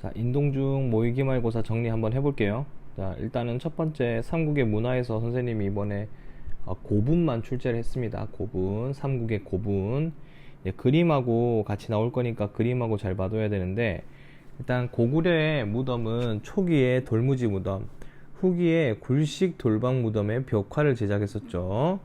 자, 인동중 모의기말고사 정리 한번 해볼게요. 자, 일단은 첫 번째 삼국의 문화에서 선생님이 이번에 고분만 출제를 했습니다. 고분, 삼국의 고분. 그림하고 같이 나올 거니까 그림하고 잘 봐둬야 되는데, 일단 고구려의 무덤은 초기에 돌무지 무덤, 후기에 굴식 돌방 무덤의 벽화를 제작했었죠.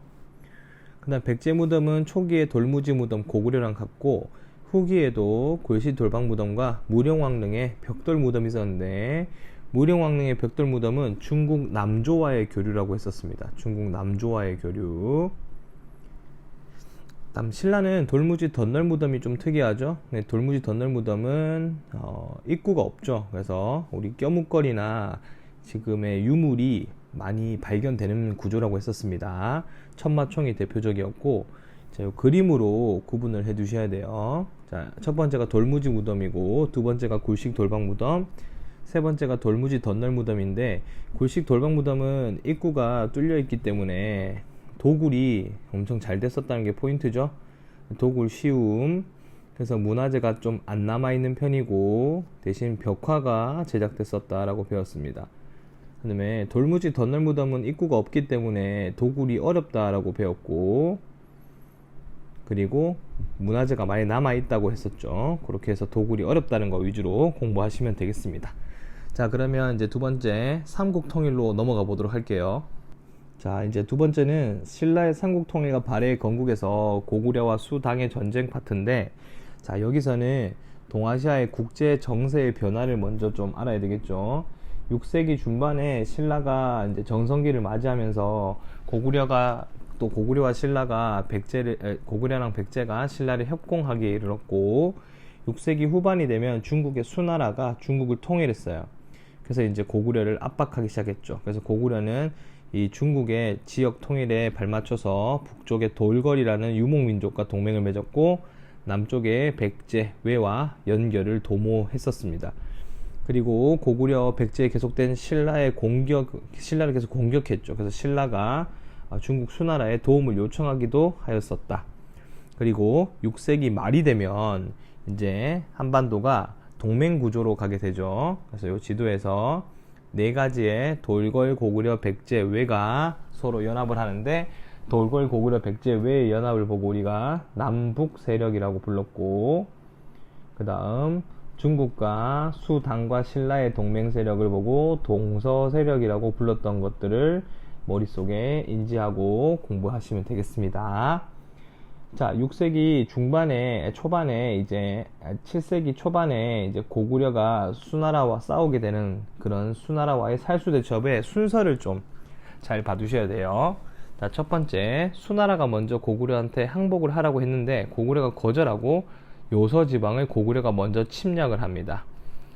그 다음 백제 무덤은 초기에 돌무지 무덤 고구려랑 같고, 후기에도 굴식 돌방 무덤과 무령왕릉의 벽돌 무덤이 있었는데, 무령왕릉의 벽돌 무덤은 중국 남조와의 교류라고 했었습니다. 중국 남조와의 교류. 다음 신라는 돌무지 덧널 무덤이 좀 특이하죠. 네, 돌무지 덧널 무덤은 입구가 없죠. 그래서 우리 껴묵거리나 지금의 유물이 많이 발견되는 구조라고 했었습니다. 천마총이 대표적이었고, 자, 요 그림으로 구분을 해 두셔야 돼요. 자, 첫 번째가 돌무지 무덤이고, 두 번째가 굴식 돌방 무덤, 세 번째가 돌무지 덧널 무덤인데, 굴식 돌방 무덤은 입구가 뚫려 있기 때문에 도굴이 엄청 잘 됐었다는 게 포인트죠. 도굴 쉬움. 그래서 문화재가 좀 안 남아있는 편이고, 대신 벽화가 제작됐었다라고 배웠습니다. 그 다음에 돌무지 덧널 무덤은 입구가 없기 때문에 도굴이 어렵다라고 배웠고, 그리고 문화재가 많이 남아있다고 했었죠. 그렇게 해서 도굴이 어렵다는 거 위주로 공부하시면 되겠습니다. 자, 그러면 이제 두 번째 삼국통일로 넘어가 보도록 할게요. 자, 이제 두 번째는 신라의 삼국통일과 발해의 건국에서 고구려와 수당의 전쟁 파트인데, 자, 여기서는 동아시아의 국제 정세의 변화를 먼저 좀 알아야 되겠죠. 6세기 중반에 신라가 이제 정성기를 맞이하면서 고구려와 신라가 고구려랑 백제가 신라를 협공하기에 이르렀고, 6세기 후반이 되면 중국의 수나라가 중국을 통일했어요. 그래서 이제 고구려를 압박하기 시작했죠. 그래서 고구려는 이 중국의 지역 통일에 발맞춰서 북쪽의 돌걸이라는 유목민족과 동맹을 맺었고, 남쪽의 백제, 왜와 연결을 도모했었습니다. 그리고 고구려, 백제에 계속된 신라를 계속 공격했죠. 그래서 신라가 중국 수나라에 도움을 요청하기도 하였었다. 그리고 6세기 말이 되면 이제 한반도가 동맹 구조로 가게 되죠. 그래서 이 지도에서 네 가지의 돌궐, 고구려, 백제, 왜가 서로 연합을 하는데, 돌궐, 고구려, 백제, 왜의 연합을 보고 우리가 남북 세력이라고 불렀고, 그 다음 중국과 수당과 신라의 동맹 세력을 보고 동서 세력이라고 불렀던 것들을 머릿속에 인지하고 공부하시면 되겠습니다. 자, 6세기 초반에 이제 7세기 초반에 이제 고구려가 수나라와 싸우게 되는 그런 수나라와의 살수대첩의 순서를 좀 잘 봐두셔야 돼요. 자, 첫 번째, 수나라가 먼저 고구려한테 항복을 하라고 했는데 고구려가 거절하고 요서 지방을 고구려가 먼저 침략을 합니다.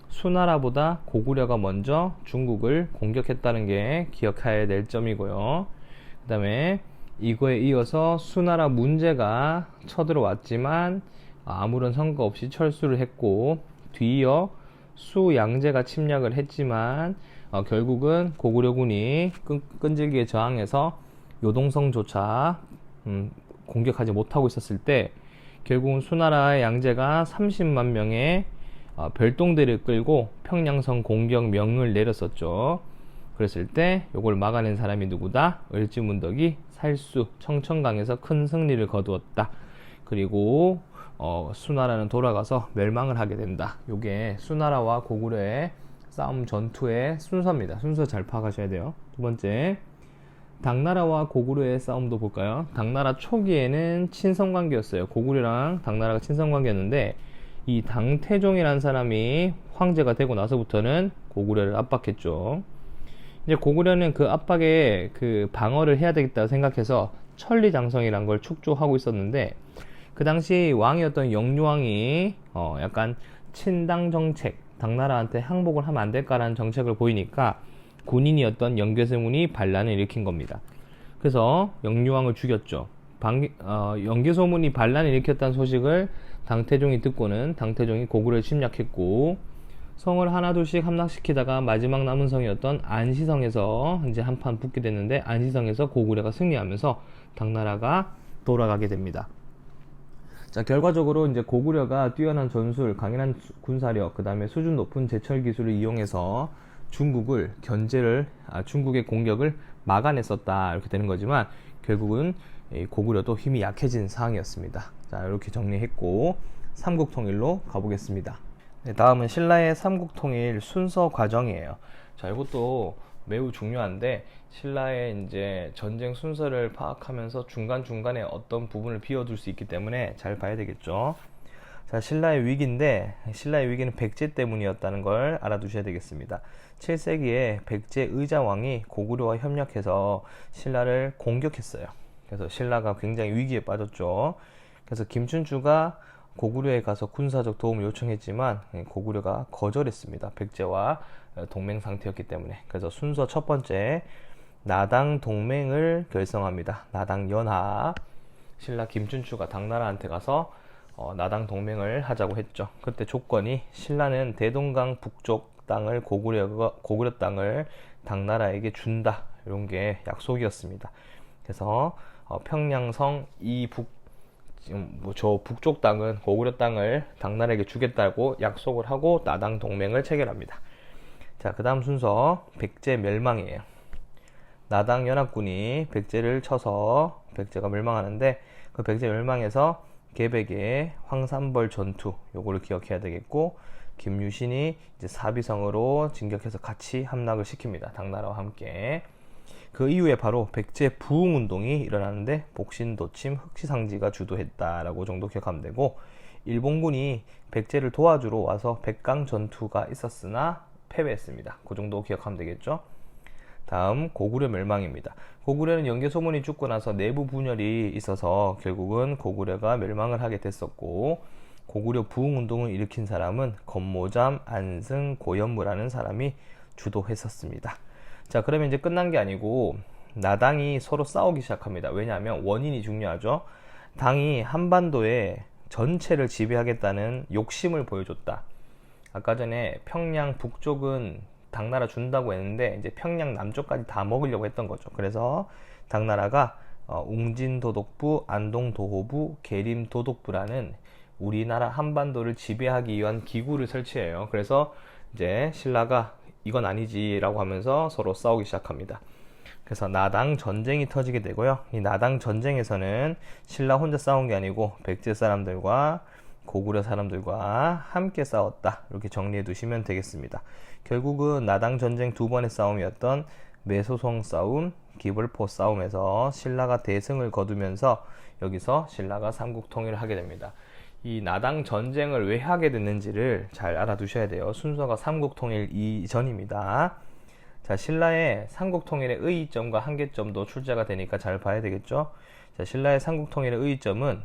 수나라보다 고구려가 먼저 중국을 공격했다는 게 기억해야 될 점이고요. 그 다음에 이거에 이어서 수나라 문제가 쳐들어왔지만 아무런 성과 없이 철수를 했고, 뒤이어 수양제가 침략을 했지만 결국은 고구려군이 끈질기게 저항해서 요동성조차 공격하지 못하고 있었을 때, 결국은 수나라의 양제가 30만 명의 별동대를 끌고 평양성 공격 명을 내렸었죠. 그랬을 때 이걸 막아낸 사람이 누구다? 을지문덕이 살수 청천강에서 큰 승리를 거두었다. 그리고 수나라는 돌아가서 멸망을 하게 된다. 요게 수나라와 고구려의 싸움 전투의 순서입니다. 순서 잘 파악하셔야 돼요. 두 번째, 당나라와 고구려의 싸움도 볼까요? 당나라 초기에는 친선관계였어요. 고구려랑 당나라가 친선관계였는데, 이 당태종이라는 사람이 황제가 되고 나서부터는 고구려를 압박했죠. 이제 고구려는 그 압박에 그 방어를 해야 되겠다 생각해서 천리장성이란 걸 축조하고 있었는데, 그 당시 왕이었던 영유왕이 약간 친당 정책, 당나라한테 항복을 하면 안 될까라는 정책을 보이니까 군인이었던 영계소문이 반란을 일으킨 겁니다. 그래서 영유왕을 죽였죠. 영계소문이 반란을 일으켰다는 소식을 당태종이 듣고는 당태종이 고구려를 침략했고, 성을 하나둘씩 함락시키다가 마지막 남은 성이었던 안시성에서 이제 한판 붙게 됐는데, 안시성에서 고구려가 승리하면서 당나라가 돌아가게 됩니다. 자, 결과적으로 이제 고구려가 뛰어난 전술, 강인한 군사력, 그 다음에 수준 높은 제철 기술을 이용해서 중국의 공격을 막아냈었다. 이렇게 되는 거지만, 결국은 고구려도 힘이 약해진 상황이었습니다. 자, 이렇게 정리했고, 삼국통일로 가보겠습니다. 네, 다음은 신라의 삼국통일 순서 과정이에요. 자, 이것도 매우 중요한데, 신라의 이제 전쟁 순서를 파악하면서 중간중간에 어떤 부분을 비워둘 수 있기 때문에 잘 봐야 되겠죠. 자, 신라의 위기인데, 신라의 위기는 백제 때문이었다는 걸 알아두셔야 되겠습니다. 7세기에 백제 의자왕이 고구려와 협력해서 신라를 공격했어요. 그래서 신라가 굉장히 위기에 빠졌죠. 그래서 김춘추가 고구려에 가서 군사적 도움을 요청했지만 고구려가 거절했습니다. 백제와 동맹 상태였기 때문에. 그래서 순서 첫 번째, 나당 동맹을 결성합니다. 나당 연합. 신라 김춘추가 당나라한테 가서 나당 동맹을 하자고 했죠. 그때 조건이, 신라는 대동강 북쪽 땅을 고구려 땅을 당나라에게 준다. 이런 게 약속이었습니다. 그래서 평양성 저 북쪽 땅은, 고구려 땅을 당나라에게 주겠다고 약속을 하고 나당 동맹을 체결합니다. 자, 그 다음 순서, 백제 멸망이에요. 나당 연합군이 백제를 쳐서 백제가 멸망하는데, 그 백제 멸망에서 계백의 황산벌 전투, 요거를 기억해야 되겠고, 김유신이 이제 사비성으로 진격해서 같이 함락을 시킵니다. 당나라와 함께. 그 이후에 바로 백제 부흥운동이 일어나는데, 복신도침 흑시상지가 주도했다라고 정도 기억하면 되고, 일본군이 백제를 도와주러 와서 백강 전투가 있었으나 패배했습니다. 그 정도 기억하면 되겠죠. 다음, 고구려 멸망입니다. 고구려는 연개소문이 죽고 나서 내부 분열이 있어서 결국은 고구려가 멸망을 하게 됐었고, 고구려 부흥운동을 일으킨 사람은 건모잠, 안승, 고연무라는 사람이 주도했었습니다. 자, 그러면 이제 끝난 게 아니고 나당이 서로 싸우기 시작합니다. 왜냐하면 원인이 중요하죠. 당이 한반도의 전체를 지배하겠다는 욕심을 보여줬다. 아까 전에 평양 북쪽은 당나라 준다고 했는데, 이제 평양 남쪽까지 다 먹으려고 했던 거죠. 그래서 당나라가 웅진도독부, 안동도호부, 계림도독부라는 우리나라 한반도를 지배하기 위한 기구를 설치해요. 그래서 이제 신라가 이건 아니지라고 하면서 서로 싸우기 시작합니다. 그래서 나당 전쟁이 터지게 되고요. 이 나당 전쟁에서는 신라 혼자 싸운 게 아니고 백제 사람들과 고구려 사람들과 함께 싸웠다. 이렇게 정리해 두시면 되겠습니다. 결국은 나당 전쟁 두 번의 싸움이었던 매소송 싸움, 기벌포 싸움에서 신라가 대승을 거두면서 여기서 신라가 삼국통일을 하게 됩니다. 이 나당 전쟁을 왜 하게 됐는지를 잘 알아두셔야 돼요. 순서가 삼국통일 이전입니다. 자, 신라의 삼국통일의 의의점과 한계점도 출제가 되니까 잘 봐야 되겠죠. 자, 신라의 삼국통일의 의의점은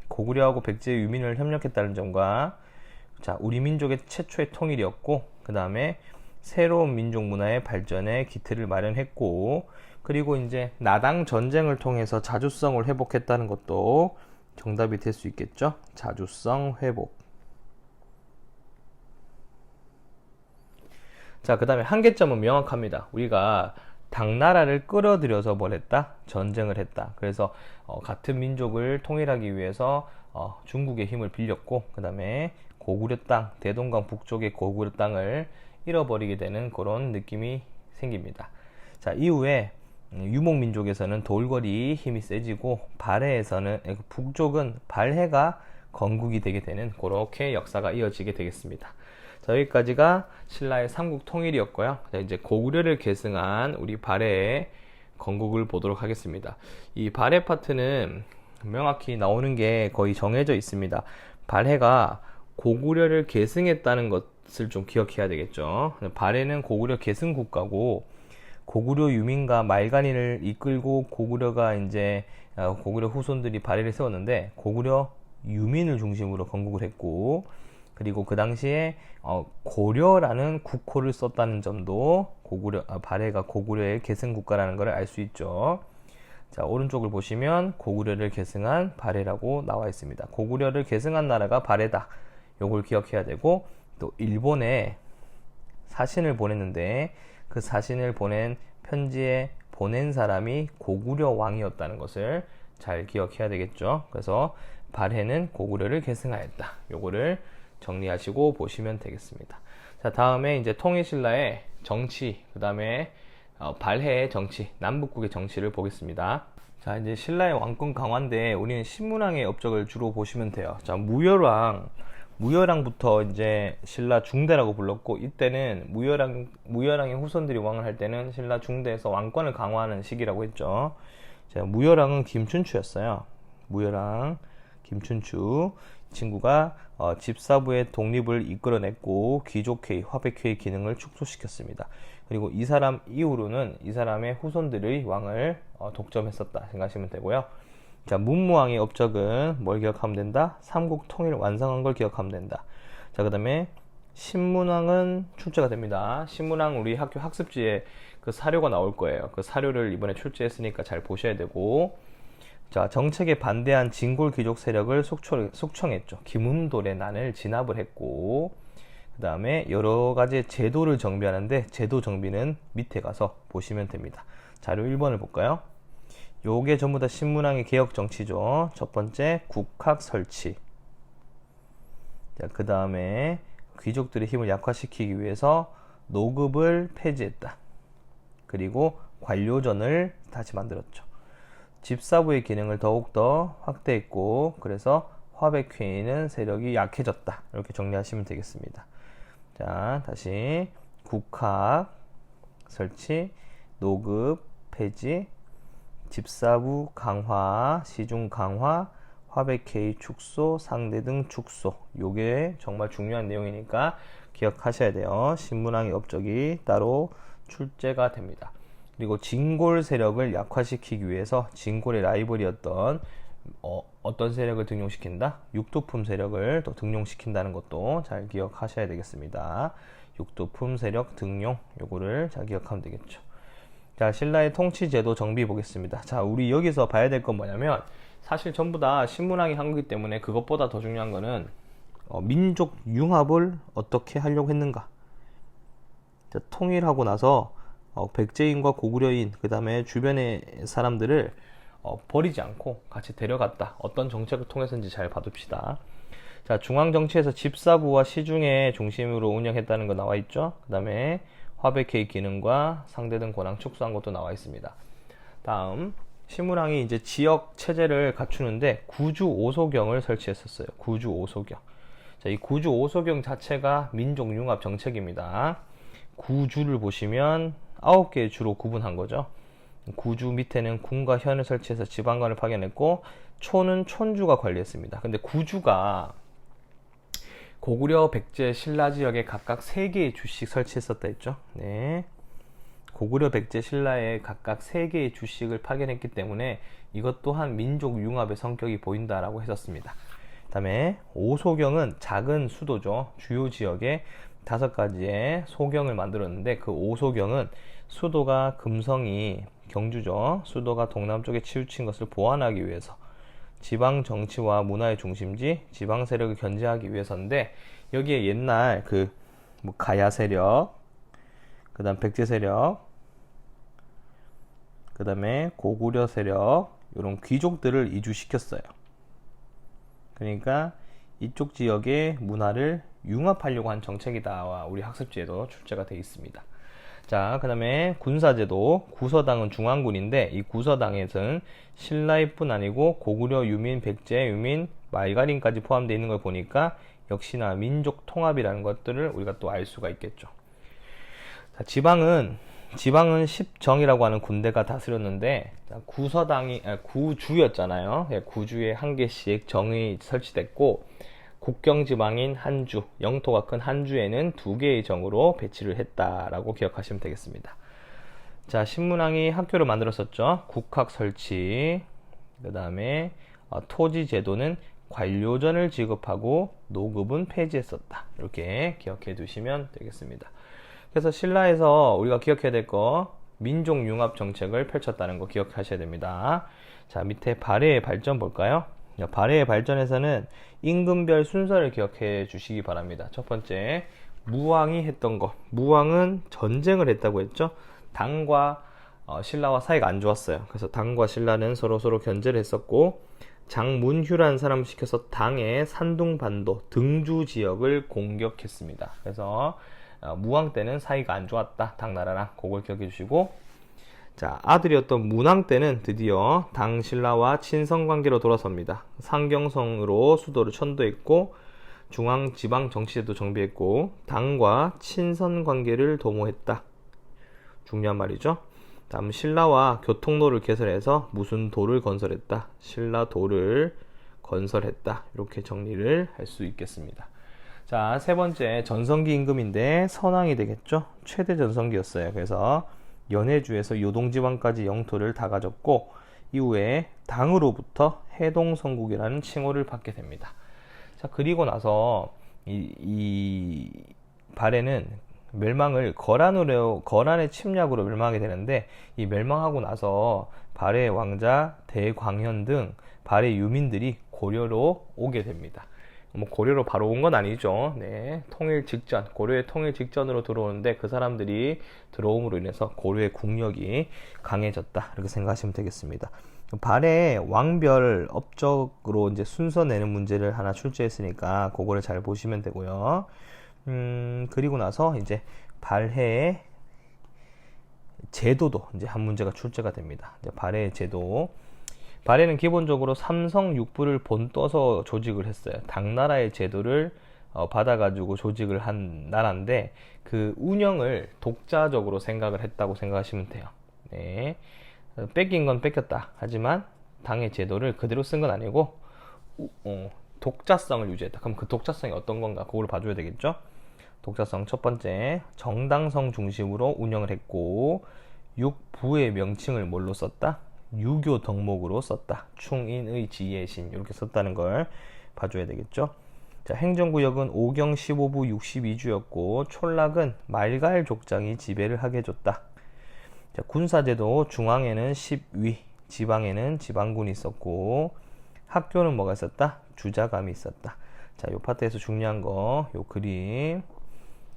고구려하고 백제 유민을 협력했다는 점과, 자, 우리 민족의 최초의 통일이었고, 그 다음에 새로운 민족 문화의 발전에 기틀을 마련했고, 그리고 이제 나당 전쟁을 통해서 자주성을 회복했다는 것도 정답이 될 수 있겠죠. 자주성 회복. 자, 그 다음에 한계점은 명확합니다. 우리가 당나라를 끌어들여서 뭘 했다? 전쟁을 했다. 그래서 같은 민족을 통일하기 위해서 중국의 힘을 빌렸고, 그 다음에 고구려 땅, 대동강 북쪽의 고구려 땅을 잃어버리게 되는 그런 느낌이 생깁니다. 자, 이후에 유목민족에서는 돌궐이 힘이 세지고, 발해에서는, 북쪽은 발해가 건국이 되게 되는 그렇게 역사가 이어지게 되겠습니다. 자, 여기까지가 신라의 삼국통일이었고요. 자, 이제 고구려를 계승한 우리 발해의 건국을 보도록 하겠습니다. 이 발해 파트는 명확히 나오는 게 거의 정해져 있습니다. 발해가 고구려를 계승했다는 것을 좀 기억해야 되겠죠. 발해는 고구려 계승 국가고, 고구려 유민과 말간인을 이끌고 고구려 후손들이 발해를 세웠는데, 고구려 유민을 중심으로 건국을 했고, 그리고 그 당시에 고려라는 국호를 썼다는 점도 발해가 고구려의 계승 국가라는 걸 알 수 있죠. 자, 오른쪽을 보시면 고구려를 계승한 발해라고 나와 있습니다. 고구려를 계승한 나라가 발해다. 요걸 기억해야 되고, 또 일본에 사신을 보냈는데, 그 사신을 보낸 편지에 보낸 사람이 고구려 왕이었다는 것을 잘 기억해야 되겠죠. 그래서 발해는 고구려를 계승하였다. 요거를 정리하시고 보시면 되겠습니다. 자, 다음에 이제 통일신라의 정치, 그 다음에 발해의 정치, 남북국의 정치를 보겠습니다. 자, 이제 신라의 왕권 강화인데 우리는 신문왕의 업적을 주로 보시면 돼요. 자, 무열왕부터 이제 신라 중대라고 불렀고, 이때는 무열왕의 후손들이 왕을 할 때는 신라 중대에서 왕권을 강화하는 시기라고 했죠. 자, 무열왕은 김춘추였어요. 무열왕 김춘추 친구가 집사부의 독립을 이끌어냈고 귀족회의, 화백회의 기능을 축소시켰습니다. 그리고 이 사람 이후로는 이 사람의 후손들의 왕을 독점했었다 생각하시면 되고요. 자, 문무왕의 업적은 뭘 기억하면 된다? 삼국 통일 완성한 걸 기억하면 된다. 자, 그 다음에 신문왕은 출제가 됩니다. 신문왕 우리 학교 학습지에 그 사료가 나올 거예요. 그 사료를 이번에 출제했으니까 잘 보셔야 되고, 자, 정책에 반대한 진골 귀족 세력을 숙청했죠. 김운돌의 난을 진압을 했고, 그 다음에 여러 가지 제도를 정비하는데 제도 정비는 밑에 가서 보시면 됩니다. 자료 1번을 볼까요? 요게 전부 다 신문왕의 개혁 정치죠. 첫 번째 국학 설치. 자, 그 다음에 귀족들의 힘을 약화시키기 위해서 노급을 폐지했다. 그리고 관료전을 다시 만들었죠. 집사부의 기능을 더욱더 확대했고, 그래서 화백회의는 세력이 약해졌다. 이렇게 정리하시면 되겠습니다. 자, 다시 국학 설치, 노급 폐지, 집사부 강화, 시중 강화, 화백회의 축소, 상대등 축소. 요게 정말 중요한 내용이니까 기억하셔야 돼요. 신문왕의 업적이 따로 출제가 됩니다. 그리고 진골 세력을 약화시키기 위해서 진골의 라이벌이었던 어떤 세력을 등용시킨다? 육도품 세력을 또 등용시킨다는 것도 잘 기억하셔야 되겠습니다. 육도품 세력 등용, 요거를 잘 기억하면 되겠죠. 자, 신라의 통치제도 정비 보겠습니다. 자, 우리 여기서 봐야 될 건 뭐냐면, 사실 전부 다 신문왕이 한 거기 때문에 그것보다 더 중요한 거는 민족 융합을 어떻게 하려고 했는가. 자, 통일하고 나서 백제인과 고구려인, 그 다음에 주변의 사람들을 버리지 않고 같이 데려갔다. 어떤 정책을 통해서인지 잘 봐둡시다. 자, 중앙정치에서 집사부와 시중의 중심으로 운영했다는 거 나와 있죠. 그 다음에 화백회의 기능과 상대등 권한 축소한 것도 나와 있습니다. 다음, 신문왕이 이제 지역 체제를 갖추는데 구주 오소경을 설치했었어요. 구주 오소경. 자, 이 구주 오소경 자체가 민족 융합 정책입니다. 구주를 보시면 9개의 주로 구분한 거죠. 구주 밑에는 군과 현을 설치해서 지방관을 파견했고, 촌은 촌주가 관리했습니다. 근데 구주가 고구려, 백제, 신라 지역에 각각 3개의 주씩 설치했었다 했죠. 네. 고구려, 백제, 신라에 각각 3개의 주씩을 파견했기 때문에 이것 또한 민족 융합의 성격이 보인다라고 했었습니다. 그 다음에 오소경은 작은 수도죠. 주요 지역에 5가지의 소경을 만들었는데, 그 오소경은 수도가 금성이 경주죠. 수도가 동남쪽에 치우친 것을 보완하기 위해서 지방 정치와 문화의 중심지, 지방 세력을 견제하기 위해서인데, 여기에 옛날 가야 세력, 그 다음 백제 세력, 그 다음에 고구려 세력, 이런 귀족들을 이주시켰어요. 그러니까 이쪽 지역의 문화를 융합하려고 한 정책이다. 우리 학습지에도 출제가 되어 있습니다. 자, 그 다음에 군사제도. 구서당은 중앙군인데, 이 구서당에서는 신라의 뿐 아니고 고구려 유민, 백제 유민, 말가림까지 포함되어 있는 걸 보니까 역시나 민족 통합이라는 것들을 우리가 또 알 수가 있겠죠. 자, 지방은 십정이라고 하는 군대가 다스렸는데, 구주였잖아요. 구주에 1개씩 정이 설치됐고, 국경지방인 한주, 영토가 큰 한주에는 2개의 정으로 배치를 했다라고 기억하시면 되겠습니다. 자, 신문왕이 학교를 만들었었죠. 국학 설치, 그 다음에 토지 제도는 관료전을 지급하고 노급은 폐지했었다. 이렇게 기억해 두시면 되겠습니다. 그래서 신라에서 우리가 기억해야 될 거, 민족 융합 정책을 펼쳤다는 거 기억하셔야 됩니다. 자, 밑에 발해의 발전 볼까요? 발해의 발전에서는 임금별 순서를 기억해 주시기 바랍니다. 첫 번째, 무왕이 했던 거. 무왕은 전쟁을 했다고 했죠. 당과 신라와 사이가 안 좋았어요. 그래서 당과 신라는 서로 견제를 했었고, 장문휴라는 사람을 시켜서 당의 산둥반도 등주 지역을 공격했습니다. 그래서 무왕 때는 사이가 안 좋았다, 당나라랑. 그걸 기억해 주시고, 자, 아들이었던 문왕 때는 드디어 당 신라와 친선 관계로 돌아섭니다. 상경성으로 수도를 천도했고 중앙 지방 정치제도 정비했고 당과 친선 관계를 도모했다. 중요한 말이죠. 다음 신라와 교통로를 개설해서 무슨 도를 건설했다. 신라도를 건설했다. 이렇게 정리를 할 수 있겠습니다. 자, 세 번째 전성기 임금인데 선왕이 되겠죠. 최대 전성기였어요. 그래서 연해주에서 요동지방까지 영토를 다 가졌고 이후에 당으로부터 해동성국이라는 칭호를 받게 됩니다. 자, 그리고 나서 이 발해는 멸망을 거란의 침략으로 멸망하게 되는데, 이 멸망하고 나서 발해 왕자 대광현 등 발해 유민들이 고려로 오게 됩니다. 뭐 고려로 바로 온 건 아니죠. 네, 통일 직전, 고려의 통일 직전으로 들어오는데 그 사람들이 들어옴으로 인해서 고려의 국력이 강해졌다, 이렇게 생각하시면 되겠습니다. 발해 왕별 업적으로 이제 순서 내는 문제를 하나 출제했으니까 그거를 잘 보시면 되고요. 그리고 나서 이제 발해의 제도도 이제 한 문제가 출제가 됩니다. 이제 발해의 제도. 발해는 기본적으로 삼성 육부를 본떠서 조직을 했어요. 당나라의 제도를 받아가지고 조직을 한 나라인데 그 운영을 독자적으로 생각을 했다고 생각하시면 돼요. 네. 뺏긴 건 뺏겼다. 하지만 당의 제도를 그대로 쓴 건 아니고 독자성을 유지했다. 그럼 그 독자성이 어떤 건가? 그걸 봐줘야 되겠죠? 독자성 첫 번째, 정당성 중심으로 운영을 했고 육부의 명칭을 뭘로 썼다? 유교 덕목으로 썼다. 충인의 지혜신 이렇게 썼다는 걸 봐줘야 되겠죠. 자, 행정구역은 오경 15부 62주였고 촌락은 말갈 족장이 지배를 하게 해줬다. 자, 군사제도 중앙에는 10위, 지방에는 지방군이 있었고 학교는 뭐가 있었다? 주자감이 있었다. 자, 요 파트에서 중요한 거, 요 그림,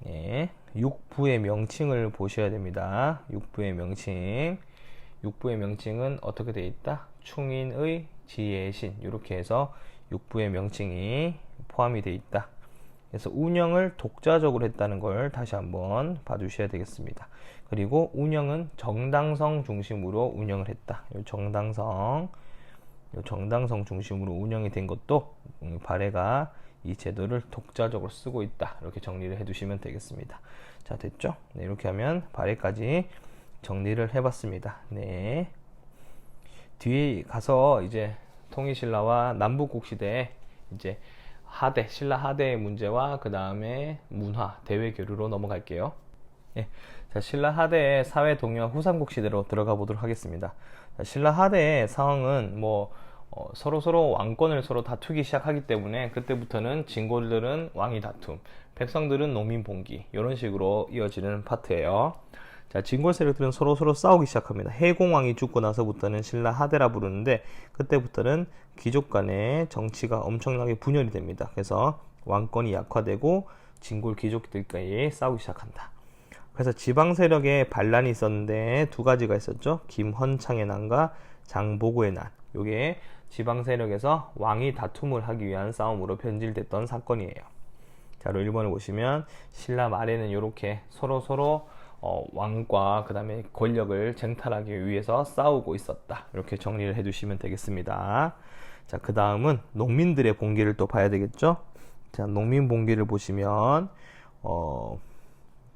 예, 육부의 명칭을 보셔야 됩니다. 육부의 명칭. 육부의 명칭은 어떻게 되어 있다? 충인의 지혜신, 이렇게 해서 육부의 명칭이 포함이 되어 있다. 그래서 운영을 독자적으로 했다는 걸 다시 한번 봐주셔야 되겠습니다. 그리고 운영은 정당성 중심으로 운영을 했다. 이 정당성 중심으로 운영이 된 것도 발해가 이 제도를 독자적으로 쓰고 있다, 이렇게 정리를 해두시면 되겠습니다. 자, 됐죠? 네, 이렇게 하면 발해까지 정리를 해봤습니다. 네. 뒤에 가서 이제 통일신라와 남북국시대에 이제 하대, 신라 하대의 문제와 그 다음에 문화, 대외 교류로 넘어갈게요. 네. 자, 신라 하대의 사회 동요와 후삼국시대로 들어가 보도록 하겠습니다. 자, 신라 하대의 상황은 서로 왕권을 서로 다투기 시작하기 때문에 그때부터는 진골들은 왕위 다툼, 백성들은 농민 봉기, 이런 식으로 이어지는 파트예요. 자, 진골 세력들은 서로 싸우기 시작합니다. 해공왕이 죽고 나서부터는 신라 하대라 부르는데 그때부터는 귀족 간의 정치가 엄청나게 분열이 됩니다. 그래서 왕권이 약화되고 진골 귀족들끼리 싸우기 시작한다. 그래서 지방 세력의 반란이 있었는데 두 가지가 있었죠. 김헌창의 난과 장보고의 난. 요게 지방 세력에서 왕위 다툼을 하기 위한 싸움으로 변질됐던 사건이에요. 자료 1번을 보시면 신라 말에는 이렇게 서로 왕과 그 다음에 권력을 쟁탈하기 위해서 싸우고 있었다, 이렇게 정리를 해두시면 되겠습니다. 자, 그 다음은 농민들의 봉기를 또 봐야 되겠죠. 자, 농민 봉기를 보시면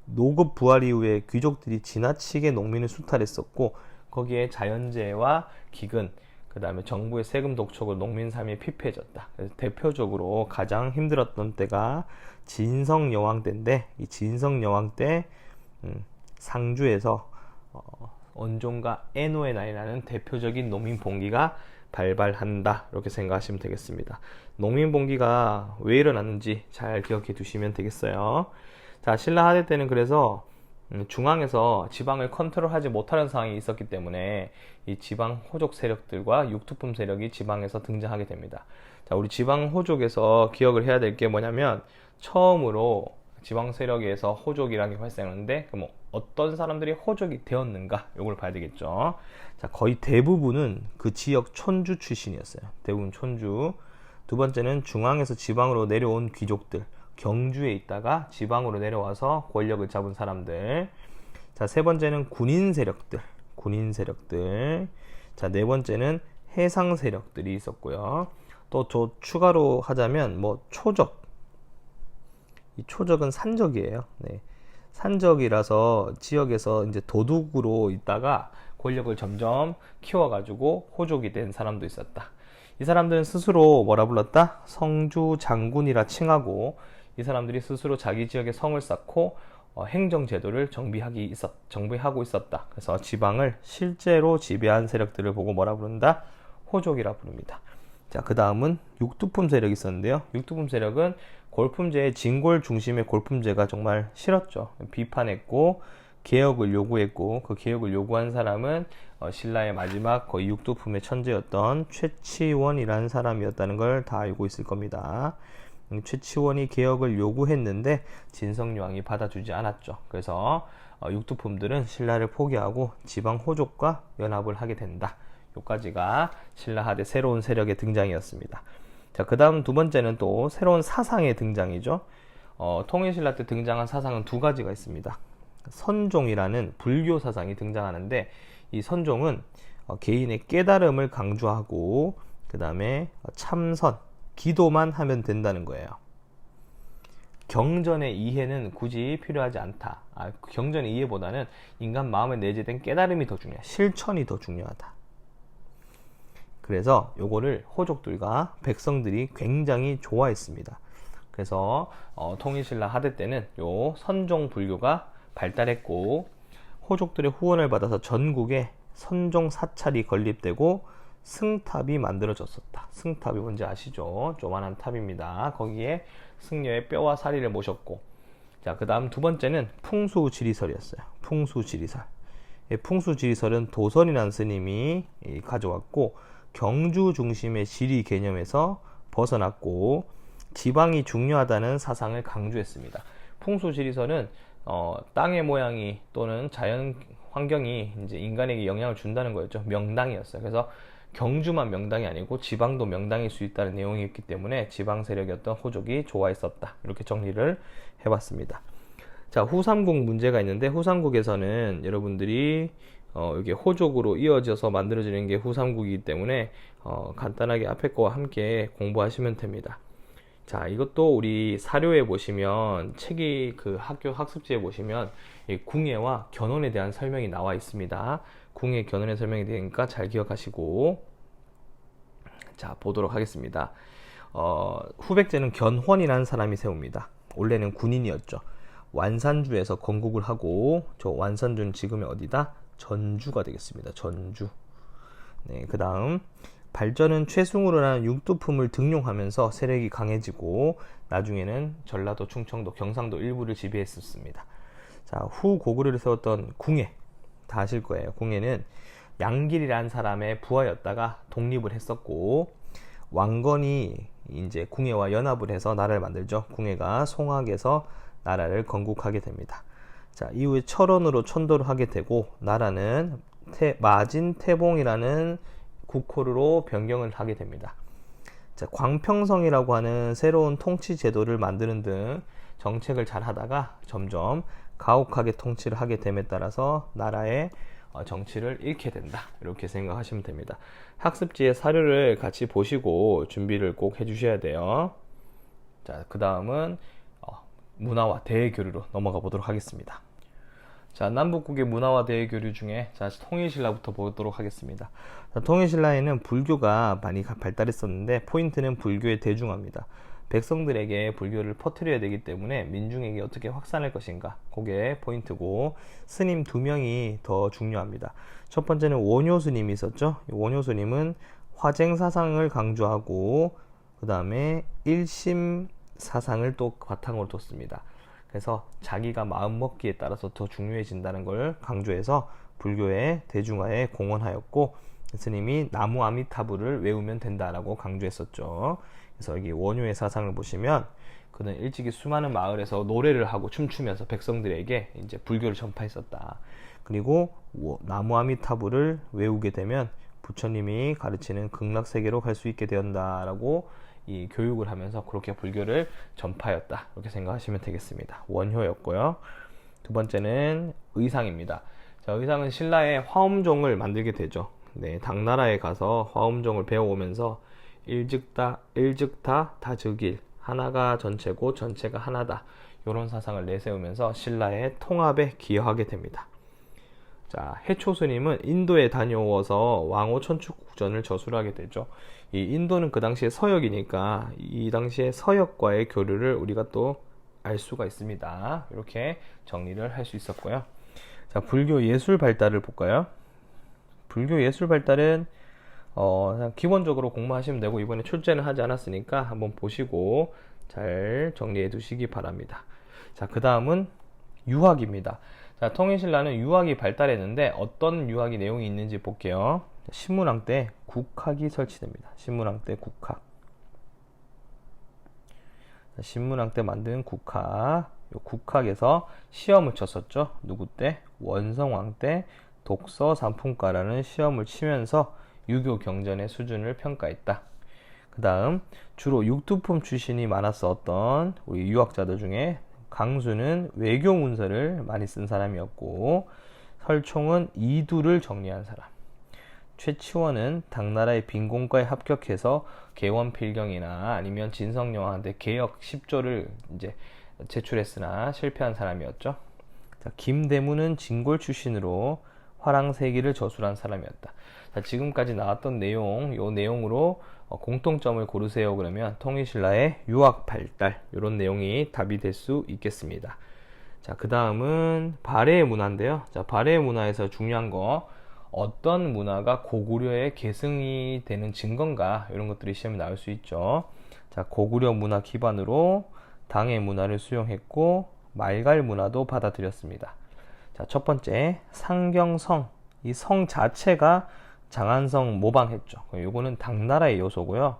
노급 부활 이후에 귀족들이 지나치게 농민을 수탈했었고 거기에 자연재해와 기근, 그 다음에 정부의 세금 독촉으로 농민 삶이 피폐해졌다. 그래서 대표적으로 가장 힘들었던 때가 진성여왕 때인데 이 진성여왕 때 상주에서 언종과 애노의 날이라는 대표적인 농민봉기가 발발한다, 이렇게 생각하시면 되겠습니다. 농민봉기가 왜 일어났는지 잘 기억해 두시면 되겠어요. 자, 신라 하대 때는 그래서 중앙에서 지방을 컨트롤하지 못하는 상황이 있었기 때문에 이 지방 호족 세력들과 육투품 세력이 지방에서 등장하게 됩니다. 자, 우리 지방 호족에서 기억을 해야 될 게 뭐냐면 처음으로 지방 세력에서 호족이라는 게 발생하는데 어떤 사람들이 호족이 되었는가, 요걸 봐야 되겠죠. 자, 거의 대부분은 그 지역 촌주 출신이었어요. 대부분 촌주. 두 번째는 중앙에서 지방으로 내려온 귀족들, 경주에 있다가 지방으로 내려와서 권력을 잡은 사람들. 자, 세 번째는 군인 세력들. 자, 네 번째는 해상 세력들이 있었고요. 또 저 추가로 하자면 뭐 초적. 이 초적은 산적이에요. 네. 산적이라서 지역에서 이제 도둑으로 있다가 권력을 점점 키워가지고 호족이 된 사람도 있었다. 이 사람들은 스스로 뭐라 불렀다? 성주 장군이라 칭하고, 이 사람들이 스스로 자기 지역에 성을 쌓고 행정제도를 정비하고 있었다. 그래서 지방을 실제로 지배한 세력들을 보고 뭐라 부른다? 호족이라 부릅니다. 자, 그 다음은 육두품 세력이 있었는데요. 육두품 세력은 골품제의 진골 중심의 골품제가 정말 싫었죠. 비판했고 개혁을 요구했고, 그 개혁을 요구한 사람은 신라의 마지막 거의 육두품의 천재였던 최치원이라는 사람이었다는 걸 다 알고 있을 겁니다. 최치원이 개혁을 요구했는데 진성여왕이 받아주지 않았죠. 그래서 육두품들은 신라를 포기하고 지방 호족과 연합을 하게 된다. 여기까지가 신라하대 새로운 세력의 등장이었습니다. 자, 그 다음 두 번째는 또 새로운 사상의 등장이죠. 통일신라 때 등장한 사상은 두 가지가 있습니다. 선종이라는 불교 사상이 등장하는데, 이 선종은 개인의 깨달음을 강조하고, 그 다음에 참선, 기도만 하면 된다는 거예요. 경전의 이해는 굳이 필요하지 않다. 경전의 이해보다는 인간 마음에 내재된 깨달음이 더 중요하다. 실천이 더 중요하다. 그래서 요거를 호족들과 백성들이 굉장히 좋아했습니다. 그래서 통일신라 하대 때는 요 선종 불교가 발달했고, 호족들의 후원을 받아서 전국에 선종 사찰이 건립되고 승탑이 만들어졌었다. 승탑이 뭔지 아시죠? 조만한 탑입니다. 거기에 승려의 뼈와 사리를 모셨고, 자, 그 다음 두 번째는 풍수지리설이었어요. 풍수지리설. 풍수지리설은 도선이라는 스님이 가져왔고, 경주 중심의 지리 개념에서 벗어났고 지방이 중요하다는 사상을 강조했습니다. 풍수지리설은 땅의 모양이 또는 자연 환경이 이제 인간에게 영향을 준다는 거였죠. 명당이었어요. 그래서 경주만 명당이 아니고 지방도 명당일 수 있다는 내용이었기 때문에 지방 세력이었던 호족이 좋아했었다. 이렇게 정리를 해봤습니다. 자, 후삼국 문제가 있는데, 후삼국에서는 여러분들이 이게 호족으로 이어져서 만들어지는 게 후삼국이기 때문에 간단하게 앞에 거와 함께 공부하시면 됩니다. 자, 이것도 우리 사료에 보시면, 책이 그 학교 학습지에 보시면 이 궁예와 견훤에 대한 설명이 나와 있습니다. 궁예, 견훤의 설명이 되니까 잘 기억하시고, 자, 보도록 하겠습니다. 후백제는 견훤이라는 사람이 세웁니다. 원래는 군인이었죠. 완산주에서 건국을 하고, 저 완산주는 지금의 어디다? 전주가 되겠습니다. 전주. 네, 그 다음 발전은 최승우라는 육두품을 등용하면서 세력이 강해지고, 나중에는 전라도, 충청도, 경상도 일부를 지배했었습니다. 자, 후 고구려를 세웠던 궁예, 다 아실 거예요. 궁예는 양길이라는 사람의 부하였다가 독립을 했었고, 왕건이 이제 궁예와 연합을 해서 나라를 만들죠. 궁예가 송악에서 나라를 건국하게 됩니다. 자, 이후에 철원으로 천도를 하게 되고, 나라는 마진태봉이라는 국호로 변경을 하게 됩니다. 자, 광평성이라고 하는 새로운 통치 제도를 만드는 등 정책을 잘 하다가 점점 가혹하게 통치를 하게 됨에 따라서 나라의 정치를 잃게 된다. 이렇게 생각하시면 됩니다. 학습지의 사료를 같이 보시고 준비를 꼭 해주셔야 돼요. 자, 그 다음은 문화와 대외교류로 넘어가 보도록 하겠습니다. 자, 남북국의 문화와 대외교류 중에 통일신라부터 보도록 하겠습니다. 자, 통일신라에는 불교가 많이 발달했었는데, 포인트는 불교의 대중화입니다. 백성들에게 불교를 퍼뜨려야 되기 때문에 민중에게 어떻게 확산할 것인가, 그게 포인트고, 스님 2명이 더 중요합니다. 첫 번째는 원효 스님이 있었죠. 원효 스님은 화쟁 사상을 강조하고, 그 다음에 일심 사상을 또 바탕으로 뒀습니다. 그래서 자기가 마음먹기에 따라서 더 중요해진다는 걸 강조해서 불교의 대중화에 공헌하였고, 스님이 나무 아미타불을 외우면 된다라고 강조했었죠. 그래서 여기 원효의 사상을 보시면 그는 일찍이 수많은 마을에서 노래를 하고 춤추면서 백성들에게 이제 불교를 전파했었다. 그리고 나무아미타불을 외우게 되면 부처님이 가르치는 극락세계로 갈 수 있게 된다라고 이 교육을 하면서 그렇게 불교를 전파했다. 이렇게 생각하시면 되겠습니다. 원효였고요. 두 번째는 의상입니다. 자, 의상은 신라의 화엄종을 만들게 되죠. 네, 당나라에 가서 화엄종을 배워오면서 일즉다 다즉일, 하나가 전체고 전체가 하나다, 이런 사상을 내세우면서 신라의 통합에 기여하게 됩니다. 자, 해초스님은 인도에 다녀와서 왕호 천축국전을 저술하게 되죠. 이 인도는 그 당시에 서역이니까 이 당시에 서역과의 교류를 우리가 또 알 수가 있습니다. 이렇게 정리를 할 수 있었고요. 자, 불교 예술 발달을 볼까요? 불교 예술 발달은 그냥 기본적으로 공부하시면 되고, 이번에 출제는 하지 않았으니까 한번 보시고 잘 정리해 두시기 바랍니다. 자, 그 다음은 유학입니다. 자, 통일신라는 유학이 발달했는데 어떤 유학이 내용이 있는지 볼게요. 신문왕 때 국학이 설치됩니다. 신문왕 때 국학. 신문왕 때 만든 국학. 요 국학에서 시험을 쳤었죠. 누구 때? 원성왕 때 독서 삼품과라는 시험을 치면서 유교 경전의 수준을 평가했다. 그 다음 주로 육두품 출신이 많았었던 우리 유학자들 중에 강수는 외교 문서를 많이 쓴 사람이었고, 설총은 이두를 정리한 사람, 최치원은 당나라의 빈공과에 합격해서 개원필경이나 아니면 진성여왕한테 개역 10조를 이제 제출했으나 실패한 사람이었죠. 자, 김대무는 진골 출신으로 화랑세기를 저술한 사람이었다. 자, 지금까지 나왔던 내용, 요 내용으로 공통점을 고르세요. 그러면 통일신라의 유학 발달, 이런 내용이 답이 될 수 있겠습니다. 자, 그 다음은 발해의 문화인데요. 자, 발해의 문화에서 중요한 거, 어떤 문화가 고구려의 계승이 되는 증거인가, 이런 것들이 시험에 나올 수 있죠. 자, 고구려 문화 기반으로 당의 문화를 수용했고 말갈 문화도 받아들였습니다. 자, 첫 번째 상경성, 이 성 자체가 장안성 모방했죠. 요거는 당나라의 요소고요.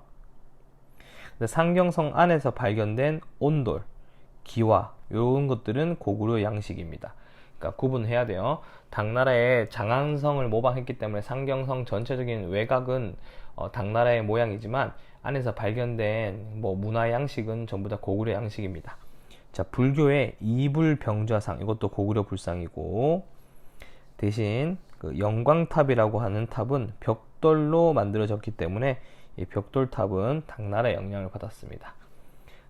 상경성 안에서 발견된 온돌, 기와, 이런 것들은 고구려 양식입니다. 그러니까 구분해야 돼요. 당나라의 장안성을 모방했기 때문에 상경성 전체적인 외곽은 당나라의 모양이지만 안에서 발견된 문화 양식은 전부 다 고구려 양식입니다. 자, 불교의 이불병좌상, 이것도 고구려 불상이고, 대신 그 영광탑이라고 하는 탑은 벽돌로 만들어졌기 때문에 이 벽돌탑은 당나라의 영향을 받았습니다.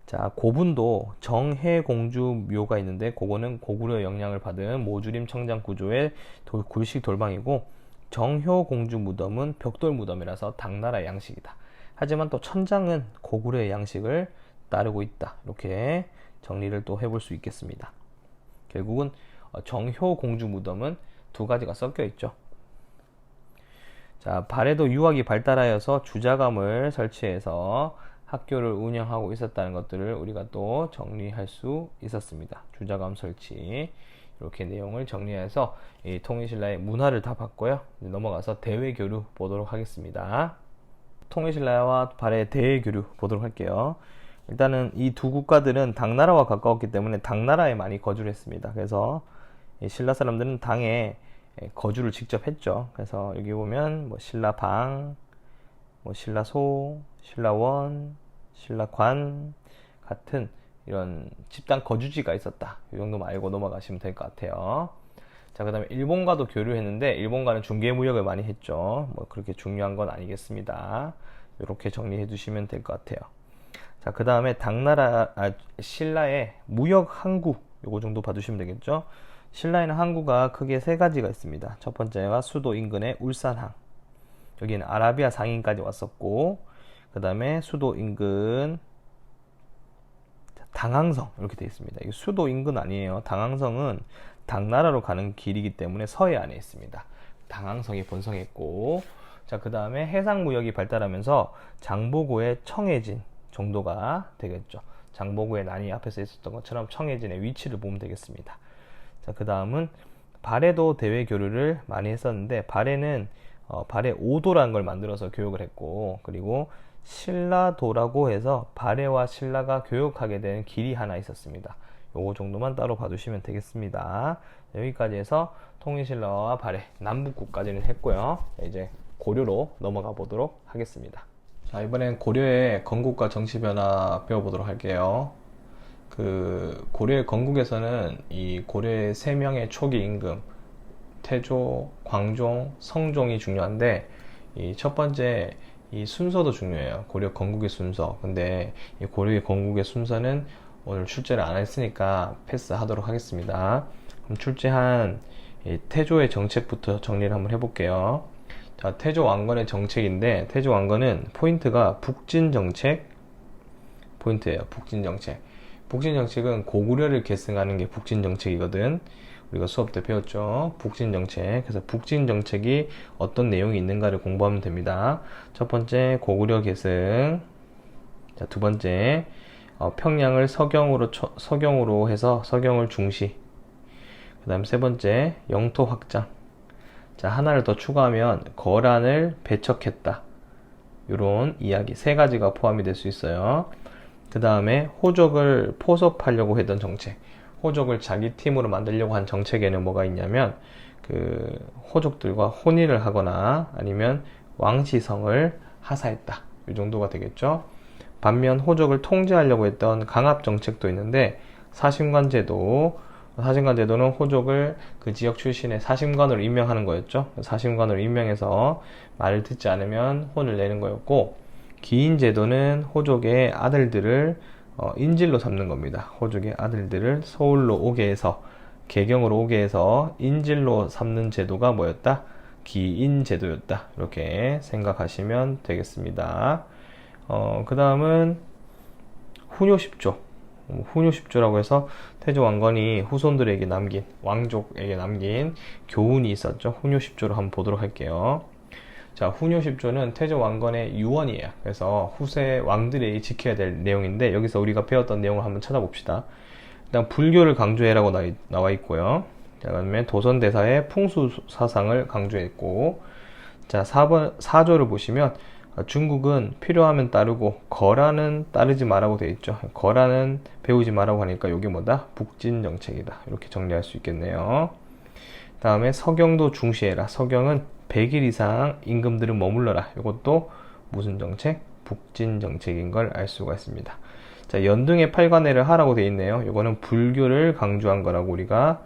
자, 고분도 정해공주 묘가 있는데 그거는 고구려 영향을 받은 모주림 청장 구조의 굴식 돌방이고, 정효공주 무덤은 벽돌 무덤이라서 당나라의 양식이다. 하지만 또 천장은 고구려의 양식을 따르고 있다. 이렇게 정리를 또 해볼 수 있겠습니다. 결국은 정효공주 무덤은 두 가지가 섞여 있죠. 자, 발해도 유학이 발달하여서 주자감을 설치해서 학교를 운영하고 있었다는 것들을 우리가 또 정리할 수 있었습니다. 주자감 설치, 이렇게 내용을 정리해서 이 통일신라의 문화를 다 봤고요. 넘어가서 대외교류 보도록 하겠습니다. 통일신라와 발해의 대외교류 보도록 할게요. 일단은 이 두 국가들은 당나라와 가까웠기 때문에 당나라에 많이 거주를 했습니다. 그래서 신라 사람들은 당에 거주를 직접 했죠. 그래서 여기 보면 신라방, 신라소, 신라원, 신라관 같은 이런 집단 거주지가 있었다. 이 정도만 알고 넘어가시면 될 것 같아요. 자, 그 다음에 일본과도 교류했는데 일본과는 중개무역을 많이 했죠. 그렇게 중요한 건 아니겠습니다. 이렇게 정리해 두시면 될 것 같아요. 자, 그 다음에 신라의 무역 항구, 요거 정도 봐두시면 되겠죠. 신라에는 항구가 크게 세 가지가 있습니다. 첫 번째가 수도 인근의 울산항, 여기는 아라비아 상인까지 왔었고, 그 다음에 수도 인근 당항성, 이렇게 되어 있습니다. 이게 수도 인근 아니에요. 당항성은 당나라로 가는 길이기 때문에 서해안에 있습니다. 당항성이 번성했고, 자, 그 다음에 해상무역이 발달하면서 장보고의 청해진 정도가 되겠죠. 장보고의 난이 앞에서 있었던 것처럼 청해진의 위치를 보면 되겠습니다. 자, 그 다음은 발해도 대외 교류를 많이 했었는데, 발해는 발해 5도라는 걸 만들어서 교육을 했고, 그리고 신라도라고 해서 발해와 신라가 교역하게 되는 길이 하나 있었습니다. 요거 정도만 따로 봐두시면 되겠습니다. 여기까지 해서 통일신라와 발해, 남북국까지는 했고요. 이제 고려로 넘어가 보도록 하겠습니다. 자, 이번엔 고려의 건국과 정치 변화 배워보도록 할게요. 그 고려의 건국에서는 이 고려의 세 명의 초기 임금 태조, 광종, 성종이 중요한데 이 첫 번째 이 순서도 중요해요. 고려 건국의 순서. 근데 이 고려의 건국의 순서는 오늘 출제를 안 했으니까 패스하도록 하겠습니다. 그럼 출제한 이 태조의 정책부터 정리를 한번 해볼게요. 자, 태조 왕건의 정책인데 태조 왕건은 포인트가 북진 정책 포인트예요. 북진 정책. 북진 정책은 고구려를 계승하는 게 북진 정책이거든. 우리가 수업 때 배웠죠. 북진 정책. 그래서 북진 정책이 어떤 내용이 있는가를 공부하면 됩니다. 첫 번째 고구려 계승. 자, 두 번째 평양을 서경으로 해서 서경을 중시. 그 다음 세 번째 영토 확장. 자, 하나를 더 추가하면 거란을 배척했다. 이런 이야기 세 가지가 포함이 될 수 있어요. 그 다음에 호족을 포섭하려고 했던 정책. 호족을 자기 팀으로 만들려고 한 정책에는 뭐가 있냐면 그 호족들과 혼인을 하거나 아니면 왕시성을 하사했다. 이 정도가 되겠죠. 반면 호족을 통제하려고 했던 강압 정책도 있는데 사심관제도는 호족을 그 지역 출신의 사심관으로 임명하는 거였죠. 사심관으로 임명해서 말을 듣지 않으면 혼을 내는 거였고, 기인제도는 호족의 아들들을 인질로 삼는 겁니다. 호족의 아들들을 서울로 오게 해서 개경으로 오게 해서 인질로 삼는 제도가 뭐였다? 기인제도였다. 이렇게 생각하시면 되겠습니다. 그 다음은 훈요 10조라고 해서 태조 왕건이 후손들에게 남긴, 왕족에게 남긴 교훈이 있었죠. 훈요 10조를 한번 보도록 할게요. 자, 훈요 10조는 태조 왕건의 유언이에요. 그래서 후세 왕들이 지켜야 될 내용인데 여기서 우리가 배웠던 내용을 한번 찾아봅시다. 일단 불교를 강조해라고 나와 있고요. 자, 그다음에 도선대사의 풍수 사상을 강조했고, 자, 4조를 보시면 중국은 필요하면 따르고 거란은 따르지 말라고 되어 있죠. 거란은 배우지 말라고 하니까 이게 뭐다? 북진 정책이다. 이렇게 정리할 수 있겠네요. 다음에 서경도 중시해라. 서경은 100일 이상 임금들은 머물러라. 이것도 무슨 정책? 북진 정책인 걸 알 수가 있습니다. 자, 연등의 팔관회를 하라고 되어 있네요. 이거는 불교를 강조한 거라고 우리가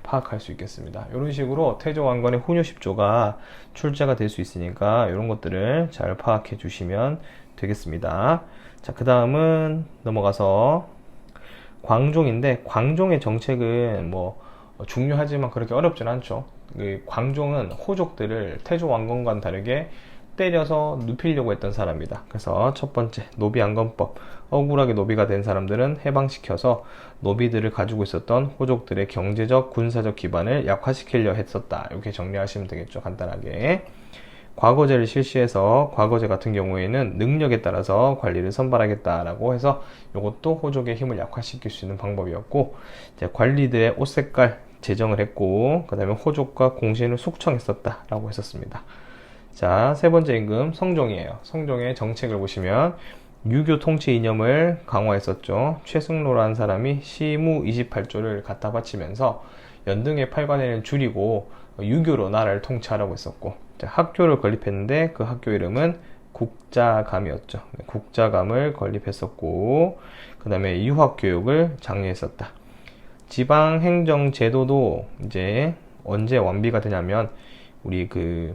파악할 수 있겠습니다. 이런 식으로 태조 왕건의 훈요 10조가 출제가 될 수 있으니까 이런 것들을 잘 파악해 주시면 되겠습니다. 자, 그 다음은 넘어가서 광종인데, 광종의 정책은 뭐 중요하지만 그렇게 어렵진 않죠. 광종은 호족들을 태조 왕건과는 다르게 때려서 눕히려고 했던 사람이다. 그래서 첫 번째 노비안건법, 억울하게 노비가 된 사람들은 해방시켜서 노비들을 가지고 있었던 호족들의 경제적 군사적 기반을 약화시키려 했었다. 이렇게 정리하시면 되겠죠. 간단하게. 과거제를 실시해서 과거제 같은 경우에는 능력에 따라서 관리를 선발하겠다라고 해서 이것도 호족의 힘을 약화시킬 수 있는 방법이었고, 이제 관리들의 옷 색깔 제정을 했고, 그 다음에 호족과 공신을 숙청했었다라고 했었습니다. 자, 세 번째 임금 성종이에요. 성종의 정책을 보시면 유교 통치 이념을 강화했었죠. 최승로라는 사람이 시무 28조를 갖다 바치면서 연등의 팔관회를 줄이고 유교로 나라를 통치하라고 했었고, 자, 학교를 건립했는데 그 학교 이름은 국자감이었죠. 국자감을 건립했었고, 그 다음에 유학교육을 장려했었다. 지방행정제도도 이제 언제 완비가 되냐면 우리 그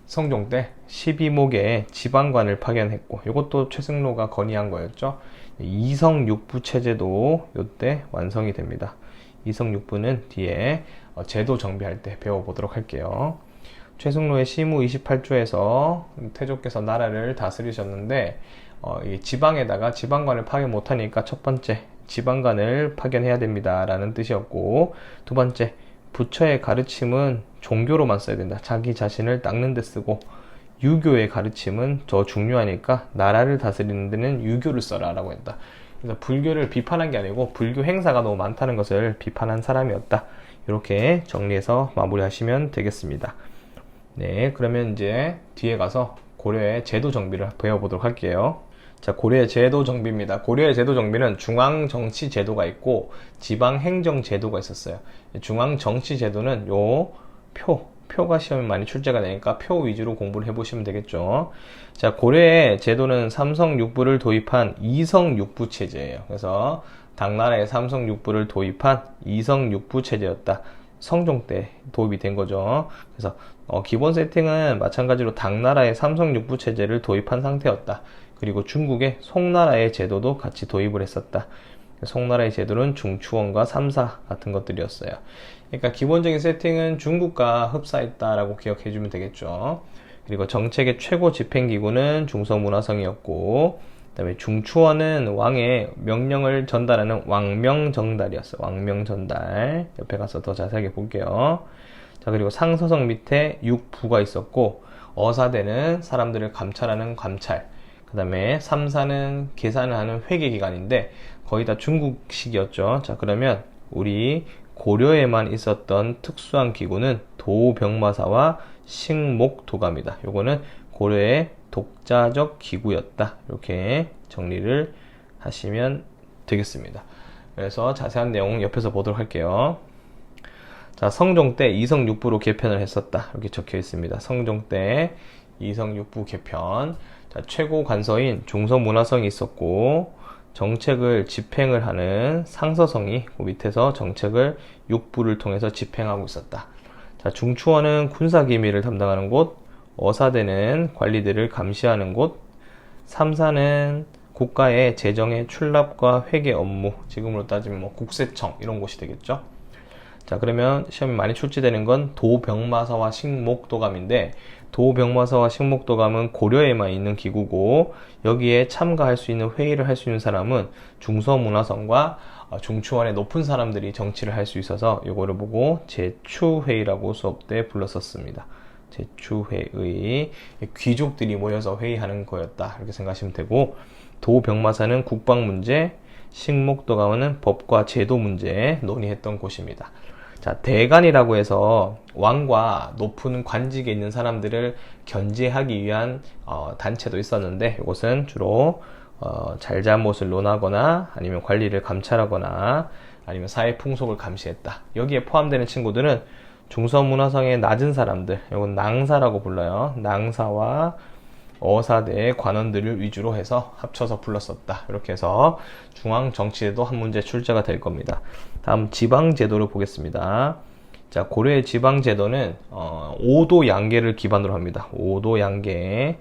성종 때 12목에 지방관을 파견했고, 이것도 최승로가 건의한 거였죠. 이성육부 체제도 이때 완성이 됩니다. 이성육부는 뒤에 제도 정비할 때 배워보도록 할게요. 최승로의 시무 28조에서 태조께서 나라를 다스리셨는데 이 지방에다가 지방관을 파견 못하니까 첫 번째 지방관을 파견해야 됩니다 라는 뜻이었고, 두 번째 부처의 가르침은 종교로만 써야 된다. 자기 자신을 닦는 데 쓰고, 유교의 가르침은 더 중요하니까 나라를 다스리는 데는 유교를 써라 라고 했다. 그래서 불교를 비판한 게 아니고 불교 행사가 너무 많다는 것을 비판한 사람이었다. 이렇게 정리해서 마무리하시면 되겠습니다. 네, 그러면 이제 뒤에 가서 고려의 제도 정비를 배워보도록 할게요. 자, 고려의 제도 정비입니다. 고려의 제도 정비는 중앙 정치 제도가 있고 지방 행정 제도가 있었어요. 중앙 정치 제도는 요 표가 시험에 많이 출제가 되니까 표 위주로 공부를 해보시면 되겠죠. 자, 고려의 제도는 삼성육부를 도입한 이성육부 체제예요. 그래서 당나라에 삼성육부를 도입한 이성육부 체제였다. 성종 때 도입이 된 거죠. 그래서 기본 세팅은 마찬가지로 당나라의 삼성육부 체제를 도입한 상태였다. 그리고 중국의 송나라의 제도도 같이 도입을 했었다. 송나라의 제도는 중추원과 삼사 같은 것들이었어요. 그러니까 기본적인 세팅은 중국과 흡사했다라고 기억해 주면 되겠죠. 그리고 정책의 최고 집행기구는 중서문화성이었고, 그 다음에 중추원은 왕의 명령을 전달하는 왕명정달이었어요. 왕명전달. 옆에 가서 더 자세하게 볼게요. 자, 그리고 상서성 밑에 육부가 있었고, 어사대는 사람들을 감찰하는 감찰, 그 다음에 삼사는 계산을 하는 회계기관인데 거의 다 중국식이었죠. 자, 그러면 우리 고려에만 있었던 특수한 기구는 도병마사와 식목도가입니다. 요거는 고려의 독자적 기구였다. 이렇게 정리를 하시면 되겠습니다. 그래서 자세한 내용은 옆에서 보도록 할게요. 자, 성종 때 이성육부로 개편을 했었다. 이렇게 적혀 있습니다. 성종 때 이성육부 개편. 자, 최고 관서인 중서문화성이 있었고, 정책을 집행을 하는 상서성이 그 밑에서 정책을 육부를 통해서 집행하고 있었다. 자, 중추원은 군사기밀을 담당하는 곳, 어사대는 관리들을 감시하는 곳, 삼사는 국가의 재정의 출납과 회계 업무, 지금으로 따지면 뭐 국세청 이런 곳이 되겠죠. 자, 그러면 시험에 많이 출제되는 건 도병마사와 식목도감인데, 도병마사와 식목도감은 고려에만 있는 기구고, 여기에 참가할 수 있는 회의를 할 수 있는 사람은 중서문화성과 중추원의 높은 사람들이 정치를 할 수 있어서 이거를 보고 제추회의라고 수업 때 불렀었습니다. 제추회의, 귀족들이 모여서 회의하는 거였다 이렇게 생각하시면 되고, 도병마사는 국방 문제, 식목도감은 법과 제도 문제 논의했던 곳입니다. 자, 대간이라고 해서 왕과 높은 관직에 있는 사람들을 견제하기 위한 단체도 있었는데, 이것은 주로 잘잘못을 논하거나 아니면 관리를 감찰하거나 아니면 사회 풍속을 감시했다. 여기에 포함되는 친구들은 중서문화성의 낮은 사람들, 이건 낭사라고 불러요. 낭사와 어사대의 관원들을 위주로 해서 합쳐서 불렀었다. 이렇게 해서 중앙정치에도 한 문제 출제가 될 겁니다. 다음 지방제도를 보겠습니다. 자, 고려의 지방제도는 5도 양계를 기반으로 합니다. 5도 양계.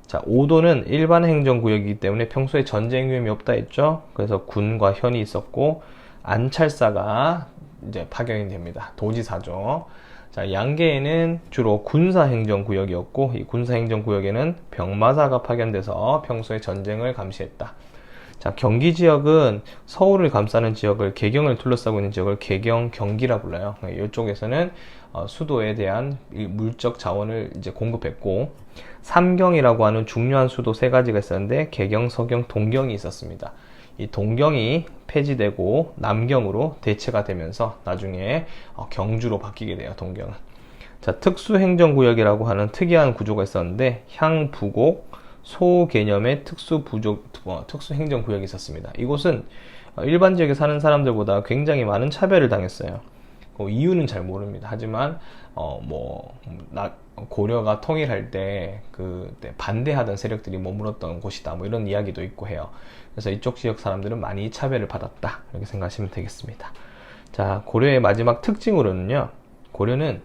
자, 5도는 일반 행정구역이기 때문에 평소에 전쟁 위험이 없다 했죠. 그래서 군과 현이 있었고, 안찰사가 이제 파견이 됩니다. 도지사죠. 자, 양계에는 주로 군사행정구역이었고, 이 군사행정구역에는 병마사가 파견돼서 평소에 전쟁을 감시했다. 자, 경기 지역은 서울을 감싸는 지역을, 개경을 둘러싸고 있는 지역을 개경, 경기라 불러요. 이쪽에서는 수도에 대한 물적 자원을 이제 공급했고, 삼경이라고 하는 중요한 수도 3가지가 있었는데, 개경, 서경, 동경이 있었습니다. 이 동경이 폐지되고 남경으로 대체가 되면서 나중에 경주로 바뀌게 돼요. 동경은. 자, 특수행정구역이라고 하는 특이한 구조가 있었는데, 향부곡, 소개념의 특수행정구역이 있었습니다. 이곳은 일반 지역에 사는 사람들보다 굉장히 많은 차별을 당했어요. 이유는 잘 모릅니다. 하지만 고려가 통일할 때 그때 반대하던 세력들이 머물렀던 곳이다, 뭐 이런 이야기도 있고 해요. 그래서 이쪽 지역 사람들은 많이 차별을 받았다 이렇게 생각하시면 되겠습니다. 자, 고려의 마지막 특징으로는요, 고려는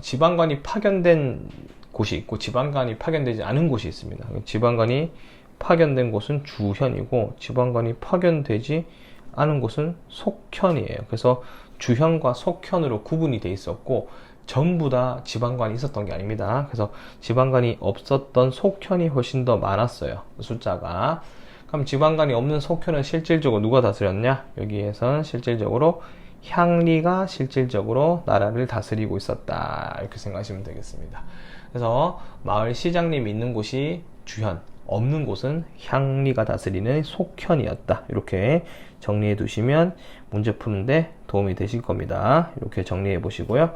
지방관이 파견된 곳이 있고 지방관이 파견되지 않은 곳이 있습니다. 지방관이 파견된 곳은 주현이고 지방관이 파견되지 않은 곳은 속현이에요. 그래서 주현과 속현으로 구분이 돼 있었고, 전부 다 지방관이 있었던 게 아닙니다. 그래서 지방관이 없었던 속현이 훨씬 더 많았어요, 숫자가. 그럼 지방관이 없는 속현은 실질적으로 누가 다스렸냐? 여기에선 실질적으로 향리가 실질적으로 나라를 다스리고 있었다 이렇게 생각하시면 되겠습니다. 그래서 마을 시장님이 있는 곳이 주현, 없는 곳은 향리가 다스리는 속현이었다. 이렇게 정리해 두시면 문제 푸는데 도움이 되실 겁니다. 이렇게 정리해 보시고요.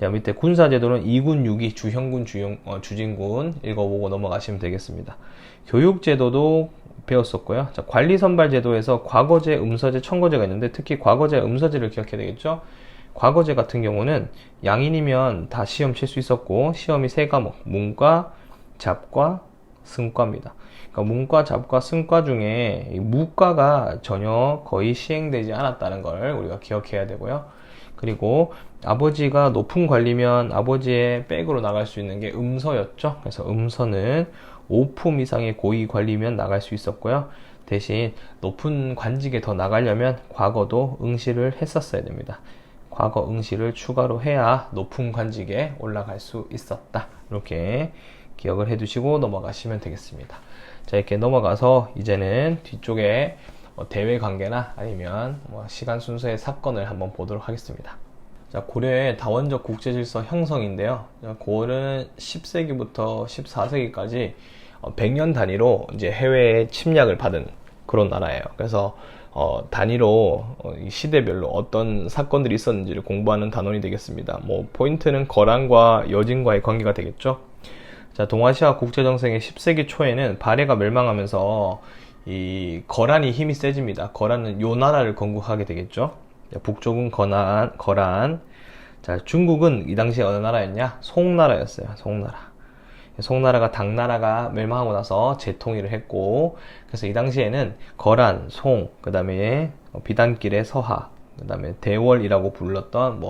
자, 밑에 군사제도는 2군 6위 주형군 주진군 읽어보고 넘어가시면 되겠습니다. 교육제도도 배웠었고요. 자, 관리선발제도에서 과거제, 음서제, 첨거제가 있는데 특히 과거제, 음서제를 기억해야 되겠죠. 과거제 같은 경우는 양인이면 다 시험 칠 수 있었고 시험이 세 과목 문과, 잡과, 승과입니다. 그러니까 문과, 잡과, 승과 중에 무과가 전혀 거의 시행되지 않았다는 걸 우리가 기억해야 되고요. 그리고 아버지가 높은 관리면 아버지의 백으로 나갈 수 있는 게 음서였죠. 그래서 음서는 5품 이상의 고위 관리면 나갈 수 있었고요. 대신 높은 관직에 더 나가려면 과거도 응시를 했었어야 됩니다. 과거 응시를 추가로 해야 높은 관직에 올라갈 수 있었다. 이렇게 기억을 해두시고 넘어가시면 되겠습니다. 자, 이렇게 넘어가서 이제는 뒤쪽에 대외 관계나 아니면 시간 순서의 사건을 한번 보도록 하겠습니다. 자, 고려의 다원적 국제질서 형성인데요. 고려는 10세기부터 14세기까지 100년 단위로 이제 해외에 침략을 받은 그런 나라예요. 그래서 단위로 시대별로 어떤 사건들이 있었는지를 공부하는 단원이 되겠습니다. 뭐 포인트는 거란과 여진과의 관계가 되겠죠. 자, 동아시아 국제정세의 10세기 초에는 발해가 멸망하면서 이 거란이 힘이 세집니다. 거란은 요 나라를 건국하게 되겠죠. 북쪽은 거란. 자, 중국은 이 당시에 어느 나라였냐? 송나라였어요. 송나라가 당나라가 멸망하고 나서 재통일을 했고, 그래서 이 당시에는 거란, 송, 그 다음에 비단길의 서하, 그 다음에 대월이라고 불렀던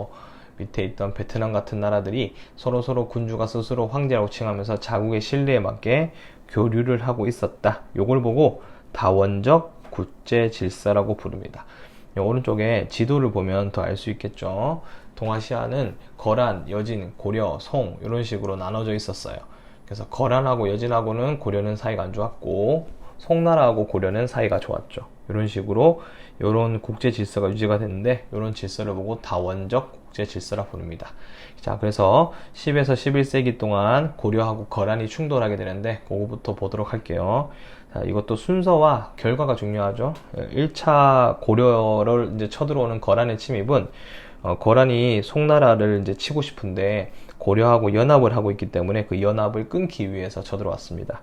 밑에 있던 베트남 같은 나라들이 서로 군주가 스스로 황제라고 칭하면서 자국의 신뢰에 맞게 교류를 하고 있었다. 요걸 보고 다원적 국제 질서라고 부릅니다. 오른쪽에 지도를 보면 더 알 수 있겠죠. 동아시아는 거란, 여진, 고려, 송 이런 식으로 나눠져 있었어요. 그래서 거란하고 여진하고는 고려는 사이가 안 좋았고 송나라하고 고려는 사이가 좋았죠. 이런 식으로 이런 국제 질서가 유지가 됐는데 이런 질서를 보고 다원적 국제 질서라 부릅니다. 자, 그래서 10에서 11세기 동안 고려하고 거란이 충돌하게 되는데 그거부터 보도록 할게요. 자, 이것도 순서와 결과가 중요하죠. 1차 고려를 이제 쳐들어오는 거란의 침입은 거란이 송나라를 이제 치고 싶은데 고려하고 연합을 하고 있기 때문에 그 연합을 끊기 위해서 쳐들어왔습니다.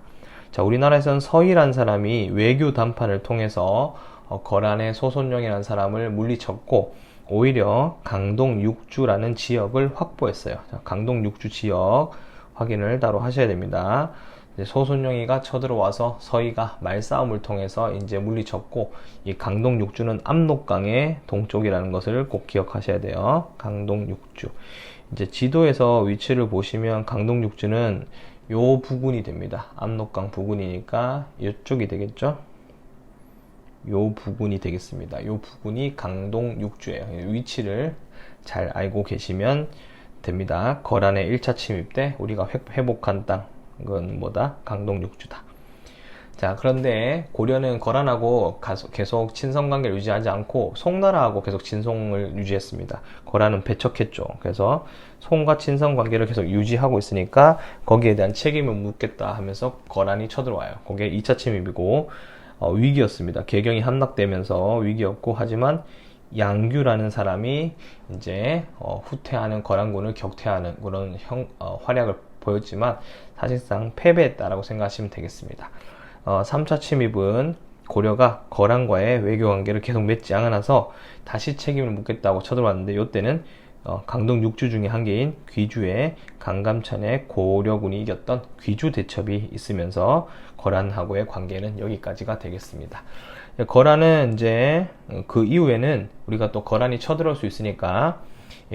자, 우리나라에서는 서희란 사람이 외교談判을 통해서 거란의 소손룡이라는 사람을 물리쳤고 오히려 강동 육주라는 지역을 확보했어요. 자, 강동 육주 지역 확인을 따로 하셔야 됩니다. 소손룡이가 쳐들어와서 서희가 말싸움을 통해서 이제 물리쳤고 이 강동 육주는 압록강의 동쪽이라는 것을 꼭 기억하셔야 돼요. 강동 육주. 이제 지도에서 위치를 보시면 강동 육주는 요 부근이 됩니다. 압록강 부근이니까 이쪽이 되겠죠. 요 부근이 되겠습니다. 요 부근이 강동 육주예요. 위치를 잘 알고 계시면 됩니다. 거란의 1차 침입 때 우리가 회복한 땅, 그건 뭐다? 강동 육주다. 자, 그런데 고려는 거란하고 계속 친선관계를 유지하지 않고 송나라하고 계속 친송을 유지했습니다. 거란은 배척했죠. 그래서 송과 친선관계를 계속 유지하고 있으니까 거기에 대한 책임을 묻겠다 하면서 거란이 쳐들어와요. 그게 2차 침입이고 위기였습니다. 개경이 함락되면서 위기였고, 하지만 양규라는 사람이 이제 후퇴하는 거란군을 격퇴하는 그런 활약을 보였지만 사실상 패배했다라고 생각하시면 되겠습니다. 3차 침입은 고려가 거란과의 외교관계를 계속 맺지 않아서 다시 책임을 묻겠다고 쳐들어왔는데 이때는 강동 육주 중에 한 개인 귀주의 강감찬의 고려군이 이겼던 귀주 대첩이 있으면서 거란하고의 관계는 여기까지가 되겠습니다. 거란은 이제 그 이후에는 우리가 또 거란이 쳐들어올 수 있으니까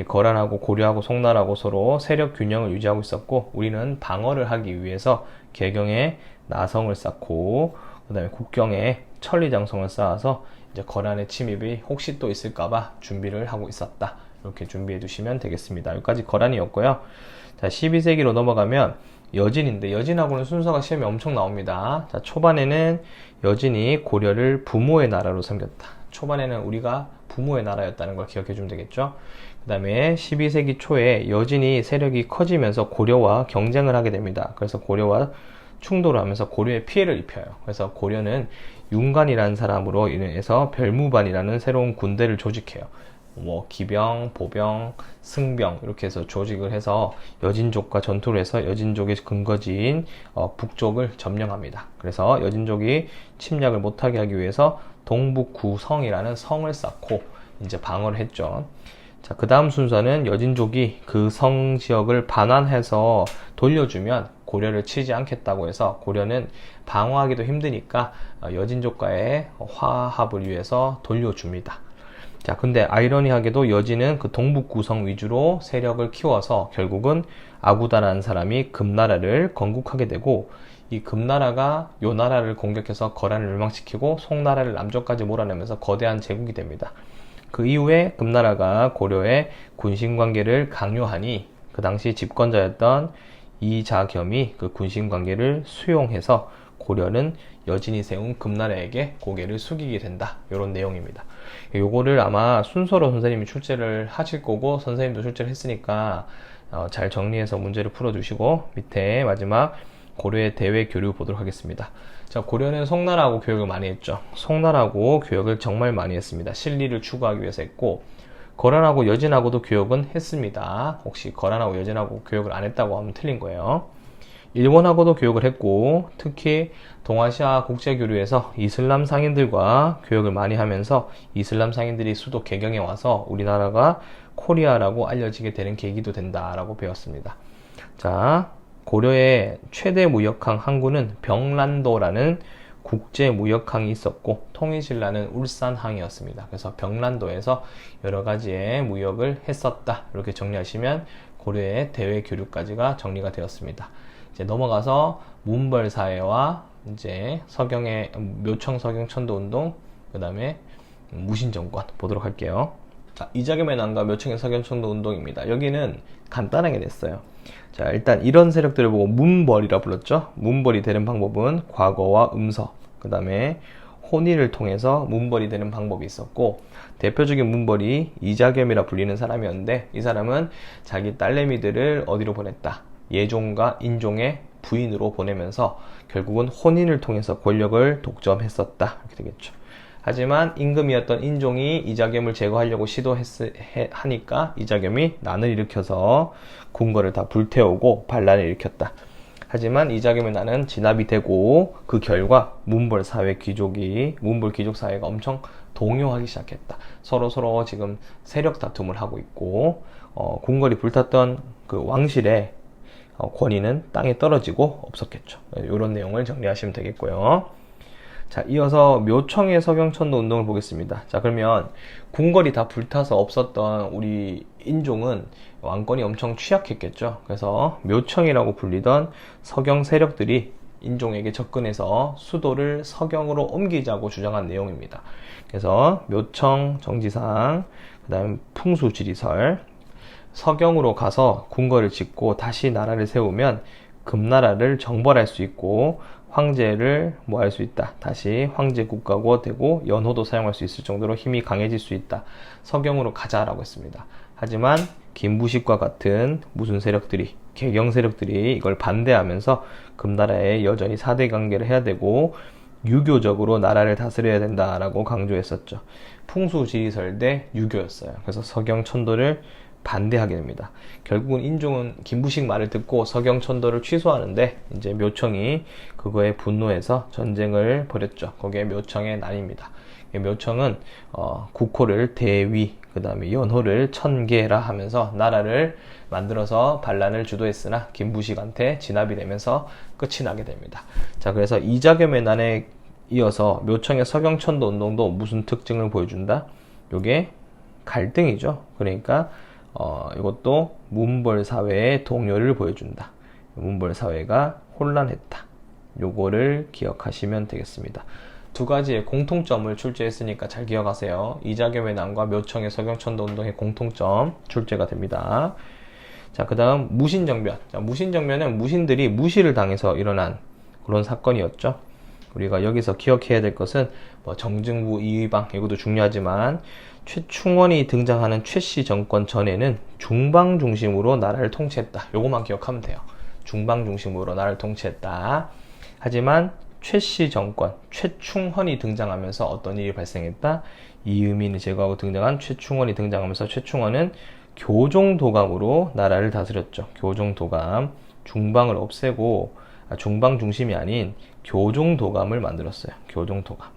거란하고 고려하고 송나라하고 서로 세력 균형을 유지하고 있었고 우리는 방어를 하기 위해서 개경에 나성을 쌓고 그 다음에 국경에 천리장성을 쌓아서 이제 거란의 침입이 혹시 또 있을까봐 준비를 하고 있었다. 이렇게 준비해 두시면 되겠습니다. 여기까지 거란이었고요. 자, 12세기로 넘어가면 여진인데 여진하고는 순서가 시험에 엄청 나옵니다. 자, 초반에는 여진이 고려를 부모의 나라로 섬겼다. 초반에는 우리가 부모의 나라였다는 걸 기억해 주면 되겠죠. 그 다음에 12세기 초에 여진이 세력이 커지면서 고려와 경쟁을 하게 됩니다. 그래서 고려와 충돌을 하면서 고려에 피해를 입혀요. 그래서 고려는 윤관이라는 사람으로 인해서 별무반이라는 새로운 군대를 조직해요. 뭐 기병, 보병, 승병 이렇게 해서 조직을 해서 여진족과 전투를 해서 여진족의 근거지인 북쪽을 점령합니다. 그래서 여진족이 침략을 못하게 하기 위해서 동북구성이라는 성을 쌓고 이제 방어를 했죠. 자, 그 다음 순서는 여진족이 그 성 지역을 반환해서 돌려주면 고려를 치지 않겠다고 해서 고려는 방어하기도 힘드니까 여진족과의 화합을 위해서 돌려줍니다. 자, 근데 아이러니하게도 여진은 그 동북구성 위주로 세력을 키워서 결국은 아구다라는 사람이 금나라를 건국하게 되고, 이 금나라가 요 나라를 공격해서 거란을 멸망시키고 송나라를 남쪽까지 몰아내면서 거대한 제국이 됩니다. 그 이후에 금나라가 고려의 군신관계를 강요하니 그 당시 집권자였던 이자겸이 그 군신관계를 수용해서 고려는 여진이 세운 금나라에게 고개를 숙이게 된다. 이런 내용입니다. 요거를 아마 순서로 선생님이 출제를 하실 거고 선생님도 출제를 했으니까 잘 정리해서 문제를 풀어주시고 밑에 마지막 고려의 대외 교류 보도록 하겠습니다. 자, 고려는 송나라하고 교역을 많이 했죠. 송나라하고 교역을 정말 많이 했습니다. 실리를 추구하기 위해서 했고, 거란하고 여진하고도 교역은 했습니다. 혹시 거란하고 여진하고 교역을 안 했다고 하면 틀린 거예요. 일본하고도 교역을 했고, 특히 동아시아 국제교류에서 이슬람 상인들과 교역을 많이 하면서 이슬람 상인들이 수도 개경에 와서 우리나라가 코리아라고 알려지게 되는 계기도 된다라고 배웠습니다. 자, 고려의 최대 무역항 항구는 병란도라는 국제 무역항이 있었고, 통일신라는 울산항이었습니다. 그래서 병란도에서 여러 가지의 무역을 했었다. 이렇게 정리하시면 고려의 대외 교류까지가 정리가 되었습니다. 이제 넘어가서 문벌사회와 이제 서경의 묘청 서경 천도 운동, 그 다음에 무신정권 보도록 할게요. 자, 이자겸의 난과 묘청의 서경 천도 운동입니다. 여기는 간단하게 냈어요. 자, 일단 이런 세력들을 보고 문벌이라 불렀죠. 문벌이 되는 방법은 과거와 음서, 그 다음에 혼인을 통해서 문벌이 되는 방법이 있었고, 대표적인 문벌이 이자겸이라 불리는 사람이었는데, 이 사람은 자기 딸내미들을 어디로 보냈다? 예종과 인종의 부인으로 보내면서 결국은 혼인을 통해서 권력을 독점했었다. 이렇게 되겠죠. 하지만 임금이었던 인종이 이자겸을 제거하려고 시도하니까 이자겸이 난을 일으켜서 궁궐을 다 불태우고 반란을 일으켰다. 하지만 이자겸의 난은 진압이 되고 그 결과 문벌 귀족 사회가 엄청 동요하기 시작했다. 서로 지금 세력 다툼을 하고 있고, 궁궐이 불탔던 그 왕실의 권위는 땅에 떨어지고 없었겠죠. 이런 내용을 정리하시면 되겠고요. 자, 이어서 묘청의 서경천도 운동을 보겠습니다. 자, 그러면 궁궐이 다 불타서 없었던 우리 인종은 왕권이 엄청 취약했겠죠. 그래서 묘청이라고 불리던 서경 세력들이 인종에게 접근해서 수도를 서경으로 옮기자고 주장한 내용입니다. 그래서 묘청 정지상, 그 다음 풍수지리설, 서경으로 가서 궁궐을 짓고 다시 나라를 세우면 금나라를 정벌할 수 있고 황제를 뭐 할 수 있다. 다시 황제 국가고 되고 연호도 사용할 수 있을 정도로 힘이 강해질 수 있다. 서경으로 가자라고 했습니다. 하지만 김부식과 같은 무슨 세력들이, 개경 세력들이 이걸 반대하면서 금나라에 여전히 사대 관계를 해야 되고 유교적으로 나라를 다스려야 된다라고 강조했었죠. 풍수지리설 대 유교였어요. 그래서 서경 천도를 반대하게 됩니다. 결국은 인종은 김부식 말을 듣고 서경 천도를 취소하는데 이제 묘청이 그거에 분노해서 전쟁을 벌였죠. 거기에 묘청의 난입니다. 묘청은 국호를 대위, 그 다음에 연호를 천계라 하면서 나라를 만들어서 반란을 주도했으나 김부식한테 진압이 되면서 끝이 나게 됩니다. 자, 그래서 이자겸의 난에 이어서 묘청의 서경천도 운동도 무슨 특징을 보여준다? 요게 갈등이죠. 그러니까 이것도 문벌 사회의 동요를 보여준다. 문벌 사회가 혼란했다. 요거를 기억하시면 되겠습니다. 두 가지의 공통점을 출제했으니까 잘 기억하세요. 이자겸의 난과 묘청의 서경천도 운동의 공통점 출제가 됩니다. 자, 그 다음 무신정변. 자, 무신정변은 무신들이 무시를 당해서 일어난 그런 사건이었죠. 우리가 여기서 기억해야 될 것은 뭐 정증부 이의방, 이것도 중요하지만 최충원이 등장하는 최씨 정권 전에는 중방 중심으로 나라를 통치했다. 요것만 기억하면 돼요. 중방 중심으로 나라를 통치했다. 하지만 최씨 정권, 최충헌이 등장하면서 어떤 일이 발생했다? 이의민을 제거하고 등장한 최충헌이 등장하면서 최충헌은 교종도감으로 나라를 다스렸죠. 교종도감, 중방을 없애고 중방 중심이 아닌 교종도감을 만들었어요. 교종도감.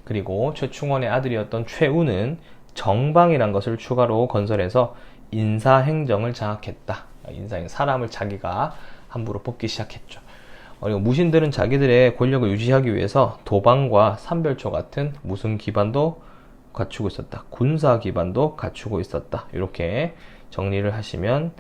그리고 최충헌의 아들이었던 최우는 정방이란 것을 추가로 건설해서 인사행정을 장악했다. 사람을 자기가 함부로 뽑기 시작했죠. 그리고 무신들은 자기들의 권력을 유지하기 위해서 도방과 삼별초 같은 무슨 기반도 갖추고 있었다. 군사 기반도 갖추고 있었다. 이렇게 정리를 하시면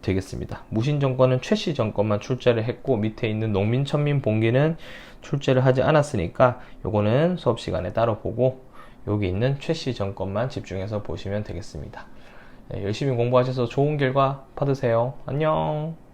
되겠습니다. 무신 정권은 최씨 정권만 출제를 했고 밑에 있는 농민 천민 봉기는 출제를 하지 않았으니까 요거는 수업 시간에 따로 보고 여기 있는 최씨 정권만 집중해서 보시면 되겠습니다. 네, 열심히 공부하셔서 좋은 결과 받으세요. 안녕.